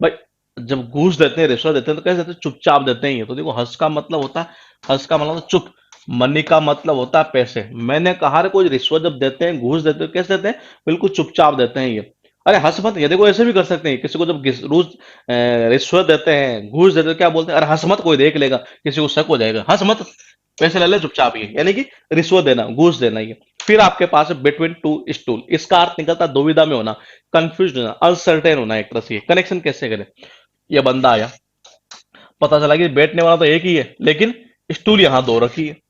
भाई जब घूस देते हैं, रिश्वत देते हैं, तो कैसे देते हैं, चुपचाप देते हैं ये। तो देखो हस का मतलब होता है, हस का मतलब होता है चुप, मनी का मतलब होता है पैसे। मैंने कहा रे कोई रिश्वत जब देते हैं, घूस देते हैं, कैसे देते हैं, बिल्कुल चुपचाप देते हैं ये। अरे हंस मत, ये देखो ऐसे भी कर सकते हैं, किसी को जब रोज रिश्वत देते हैं, घूस देते हैं, क्या बोलते हैं, अरे हंस मत कोई देख लेगा, किसी को शक हो जाएगा, हंस मत, पैसे ले ले चुपचाप, ये यानी कि रिश्वत देना, घूस देना ये। फिर आपके पास है बिटवीन टू स्टूल, इसका अर्थ निकलता है दुविधा में होना, कंफ्यूज होना, अनसर्टेन होना एक तरह से। कनेक्शन कैसे करें, ये बंदा आया, पता चला कि बैठने वाला तो एक ही है, लेकिन स्टूल यहाँ दो रखी है।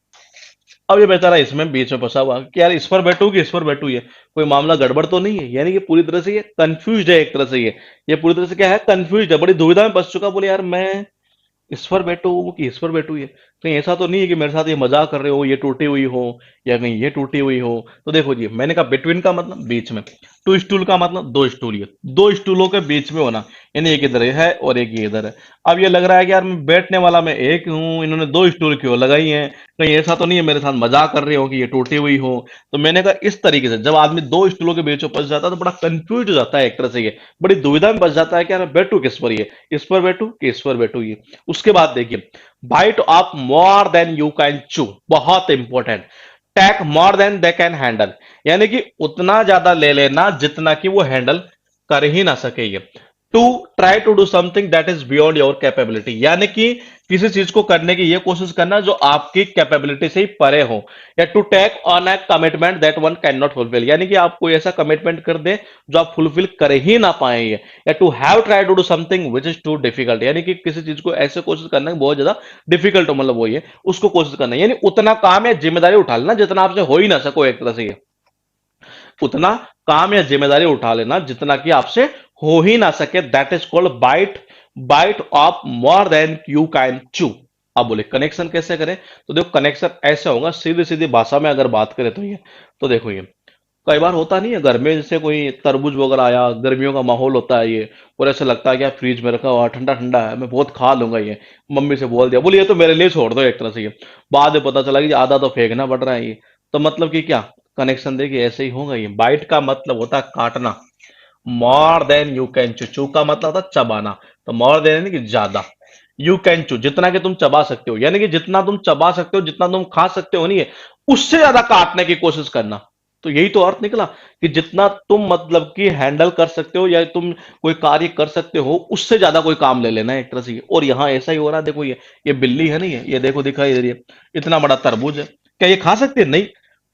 अब ये बेचारा इसमें बीच में फंसा हुआ कि यार इस पर बैठू कि इस पर बैठू, ये कोई मामला गड़बड़ तो नहीं है, यानी कि पूरी तरह से ये कंफ्यूज है एक तरह से ये पूरी तरह से क्या है, कंफ्यूज है, बड़ी दुविधा में फंस चुका। बोले यार मैं इस पर बैठूं कि इस पर बैठूं, ये कहीं ऐसा तो नहीं है कि मेरे साथ ये मजाक कर रहे हो, ये टूटी हुई हो, या कहीं ये टूटी हुई हो। तो देखो जी, मैंने कहा बिटवीन का मतलब बीच में, टू स्टूल का मतलब दो स्टूल, ये दो स्टूलों के बीच में होना, यानी एक इधर है और एक ये इधर है। अब ये लग रहा है कि यार मैं बैठने वाला मैं एक हूँ, इन्होंने दो स्टूल क्यों लगाई हैं, कहीं ऐसा तो नहीं है मेरे साथ मजाक कर रहे हो कि ये टूटी हुई हो। तो मैंने कहा इस तरीके से जब आदमी दो स्टूलों के बीच में फंस जाता है तो बड़ा कंफ्यूज हो जाता है एक तरह से, ये बड़ी दुविधा में फंस जाता है कि यार मैं बैठू किस पर, ये इस पर बैठू कि इस पर बैठू ये। उसके बाद देखिए, bite off more than you can chew, बहुत important. Take more than they can handle, यानी कि उतना ज्यादा ले लेना जितना कि वो हैंडल कर ही ना सके ये। To try to do something that is beyond your capability, यानी कि किसी चीज को करने की ये कोशिश करना जो आपकी कैपेबिलिटी से ही परे हो। या to take on a commitment that one can not fulfil, यानी कि आप कोई ऐसा कमिटमेंट कर दे जो आप फुलफिल कर ही ना पाए। या to have try to do something which is too difficult, यानी कि किसी चीज को ऐसे कोशिश करना है बहुत ज्यादा डिफिकल्ट हो, मतलब वही है उसको कोशिश करना है। यानी उतना काम या जिम्मेदारी उठा लेना जितना आपसे हो ही ना सको एक तरह से ये। उतना काम या जिम्मेदारी उठा लेना जितना कि आपसे हो ही ना सके, that is called bite, bite off more than you can chew. अब बोले कनेक्शन कैसे करें, तो देखो कनेक्शन ऐसे होगा, सीधी सीधी भाषा में अगर बात करें तो ये, तो देखो ये कई बार होता नहीं है घर में, जैसे कोई तरबूज वगैरह आया, गर्मियों का माहौल होता है ये, और ऐसे लगता है कि यार फ्रिज में रखा हुआ ठंडा ठंडा है, मैं बहुत खा लूंगा ये, मम्मी से बोल दिया, बोली ये तो मेरे लिए छोड़ दो एक तरह से ये। बाद में पता चला कि आधा तो फेंकना पड़ रहा है ये। तो मतलब कि क्या कनेक्शन देखिए ऐसे ही होगा ये। बाइट का मतलब होता है काटना, मोर देन यू कैन चू, चू का मतलब होता है चबाना, तो मोर देन यानी कि ज्यादा, यू कैन चू जितना कि तुम चबा सकते हो, यानी कि जितना तुम चबा सकते हो, जितना तुम खा सकते हो नहीं है, उससे ज्यादा काटने की कोशिश करना। तो यही तो अर्थ निकला कि जितना तुम मतलब कि हैंडल कर सकते हो या तुम कोई कार्य कर सकते हो उससे ज्यादा कोई काम ले लेना है एक तरह से। और यहाँ ऐसा ही हो रहा है, देखो ये बिल्ली है नहीं है, ये देखो दिखाई दे रही है, इतना बड़ा तरबूज है, क्या ये खा सकती है? नहीं।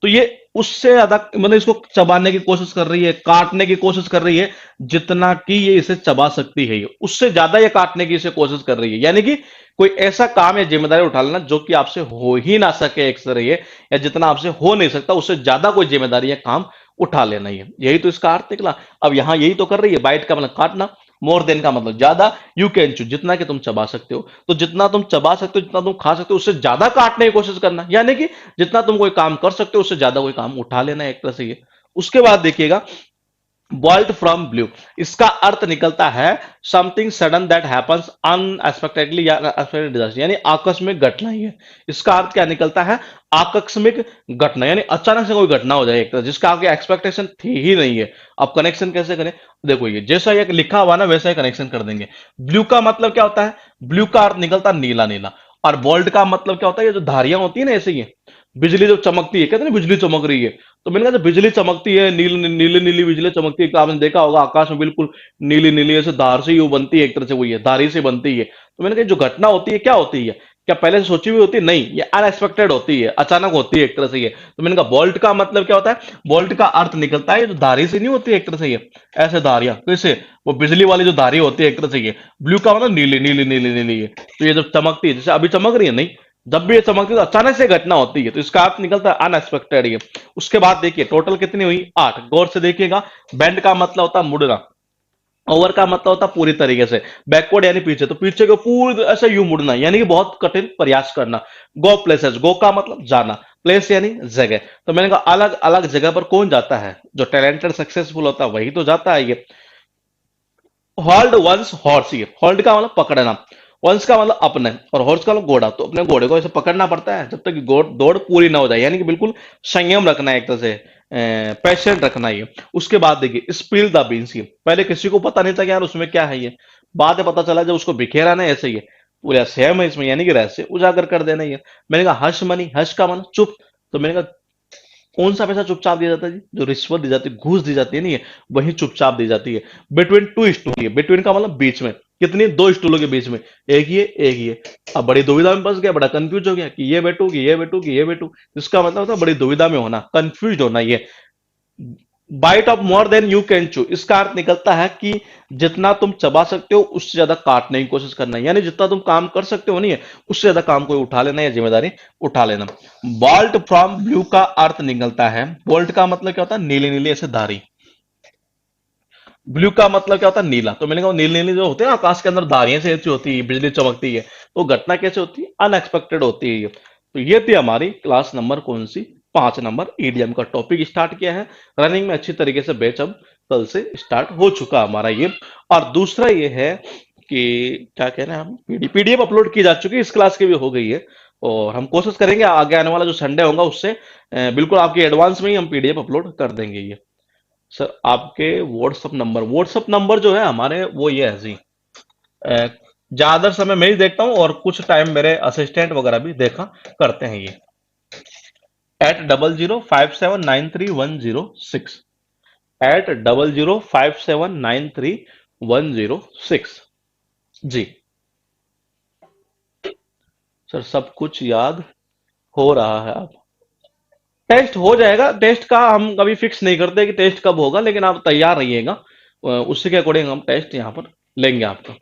तो ये उससे ज्यादा मतलब इसको चबाने की कोशिश कर रही है, काटने की कोशिश कर रही है, जितना कि ये इसे चबा सकती है, ये उससे ज्यादा ये काटने की इसे कोशिश कर रही है। यानी कि कोई ऐसा काम या जिम्मेदारी उठा लेना जो कि आपसे हो ही ना सके एक तरह ये, या जितना आपसे हो नहीं सकता उससे ज्यादा कोई जिम्मेदारी या काम उठा लेना ही है। यही तो इसका अर्थ निकला। अब यहां यही तो कर रही है, बाइट का मतलब काटना, मोर देन का मतलब ज्यादा, यू कैन चू जितना कि तुम चबा सकते हो। तो जितना तुम चबा सकते हो, जितना तुम खा सकते हो, उससे ज्यादा काटने की कोशिश करना, यानी कि जितना तुम कोई काम कर सकते हो उससे ज्यादा कोई काम उठा लेना है एक तरह से ये। उसके बाद देखिएगा, बॉल्ट फ्रॉम ब्लू, इसका अर्थ निकलता है something sudden that happens unexpectedly या अनएक्सपेक्टेड डिजास्टर, यानी आकस्मिक घटना ही है। इसका अर्थ क्या निकलता है? आकस्मिक घटना, यानी अचानक से कोई घटना हो जाए एक तरह जिसका आपकी एक्सपेक्टेशन थी ही नहीं है। अब कनेक्शन कैसे करें? देखो ये जैसा ये लिखा हुआ ना वैसा ही कनेक्शन कर देंगे। ब्लू का मतलब क्या होता है? ब्लू का अर्थ निकलता है नीला नीला। और बोल्ट का मतलब क्या होता है? ये जो धारियां होती है ना ऐसे ही, बिजली जो चमकती है, कहते हैं ना बिजली चमक रही है। तो मैंने कहा जब बिजली चमकती है, नीली नीली नीली बिजली चमकती है, तो आपने देखा होगा आकाश में बिल्कुल नीली नीली ऐसे धार से ही वो बनती है एक तरह से, वही है धारी से बनती है। तो मैंने कहा जो घटना होती है क्या होती है? क्या पहले से सोची हुई होती है? नहीं, ये अनएक्सपेक्टेड होती है, अचानक होती है एक तरह से ये। तो मैंने कहा बोल्ट का मतलब क्या होता है? बोल्ट का अर्थ निकलता है ये जो धारी से नहीं होती है एक तरह से ये, ऐसे धारियां कैसे, वो बिजली वाली जो धारी होती है एक तरह से ये। ब्लू का मतलब नीली नीली नीली नीली है, तो ये जब चमकती है, जैसे अभी चमक रही है नहीं, जब भी ये चमकती है तो अचानक से घटना होती है, तो इसका अर्थ निकलता है अनएक्सपेक्टेड ये। उसके बाद देखिए टोटल कितनी हुई? 8। गौर से देखिएगा, बेंड का मतलब होता है मुड़ना, ओवर का मतलब होता है पूरी तरीके से, बैकवर्ड यानी पीछे, तो पीछे को पूरी ऐसे यू मुड़ना, यानी कि बहुत कठिन प्रयास करना। गो प्लेसेस, गो का मतलब जाना, प्लेस यानी जगह। तो मैंने कहा अलग अलग जगह पर कौन जाता है? जो टैलेंटेड सक्सेसफुल होता है वही तो जाता है ये। होल्ड वंस हॉर्स, ये होल्ड का मतलब पकड़ना, वंस का मतलब अपने, और हॉर्स का मतलब घोड़ा। तो अपने घोड़े को ऐसे पकड़ना पड़ता है जब तक कि दौड़ पूरी ना हो जाए, यानी कि बिल्कुल संयम रखना है एक तरह से, पेशेंट रखना है ये। उसके बाद देखिए स्पिल द बीन्स, ये पहले किसी को पता नहीं था कि यार उसमें क्या है ये, बाद में पता चला जब उसको बिखेरा ना ऐसे ही, पूरा सेम है इसमें, यानी कि रहस्य उजागर कर देना ये। मैंने कहा हर्ष मनी, हर्ष का मतलब चुप। तो मैंने कहा कौन सा पैसा चुपचाप दिया जाता है जी? जो रिश्वत दी जाती है, घूस दी जाती है नहीं है, वही चुपचाप दी जाती है। बिटवीन टू स्टूल, बिटवीन का मतलब बीच में, कितनी? दो स्टूलों के बीच में, एक ही है एक ही है। अब बड़ी दुविधा में फंस गया, बड़ा कंफ्यूज हो गया कि ये बैठू कि ये बैठू कि ये बैठू। इसका मतलब होता है बड़ी दुविधा में होना, कंफ्यूज होना ये। Bite off more than you can chew, इसका अर्थ निकलता है कि जितना तुम चबा सकते हो उससे ज्यादा काटने की कोशिश करना है, यानी जितना तुम काम कर सकते हो नहीं है उससे ज्यादा काम कोई उठा लेना या जिम्मेदारी उठा लेना। बॉल्ट फ्रॉम ब्लू का अर्थ निकलता है, बोल्ट का मतलब क्या होता है? नीली नीली ऐसे धारी। ब्लू का मतलब क्या होता है? नीला। तो मैंने कहा नीली नीली जो होती है ना आकाश के अंदर धारियां से ऐसी होती है, बिजली चमकती है, तो घटना कैसे होती है? अनएक्सपेक्टेड होती है ये। तो ये थी हमारी क्लास नंबर कौन सी? 5 नंबर ईडीएम का टॉपिक स्टार्ट किया है, रनिंग में अच्छी तरीके से बैच अब कल से स्टार्ट हो चुका हमारा ये। और दूसरा ये है कि क्या कह रहे हैं हम, पीडीएफ अपलोड की जा चुकी है, इस क्लास की भी हो गई है। और हम कोशिश करेंगे आगे आने वाला जो संडे होगा उससे बिल्कुल आपके एडवांस में ही हम पीडीएफ अपलोड कर देंगे ये। सर आपके व्हाट्सअप नंबर जो है हमारे वो ये है जी, अ, ज्यादा समय मैं ही देखता हूँ और कुछ टाइम मेरे असिस्टेंट वगैरह भी देखा करते हैं ये। 8005793106, 8005793106। जी सर, सब कुछ याद हो रहा है आप। टेस्ट हो जाएगा, टेस्ट का हम कभी फिक्स नहीं करते कि टेस्ट कब होगा, लेकिन आप तैयार रहिएगा, उसी के अकॉर्डिंग हम टेस्ट यहाँ पर लेंगे आपका।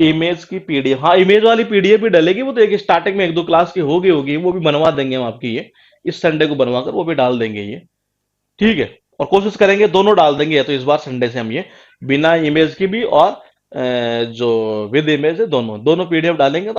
इमेज की पीडीएफ, हाँ इमेज वाली पीडीएफ भी डलेगी, वो तो एक स्टार्टिंग में एक दो क्लास की होगी, वो भी बनवा देंगे हम आपकी ये, इस संडे को बनवाकर वो भी डाल देंगे ये। ठीक है, और कोशिश करेंगे दोनों डाल देंगे, या तो इस बार संडे से हम ये बिना इमेज की भी और जो विद इमेज है दोनों दोनों पीडीएफ डालेंगे।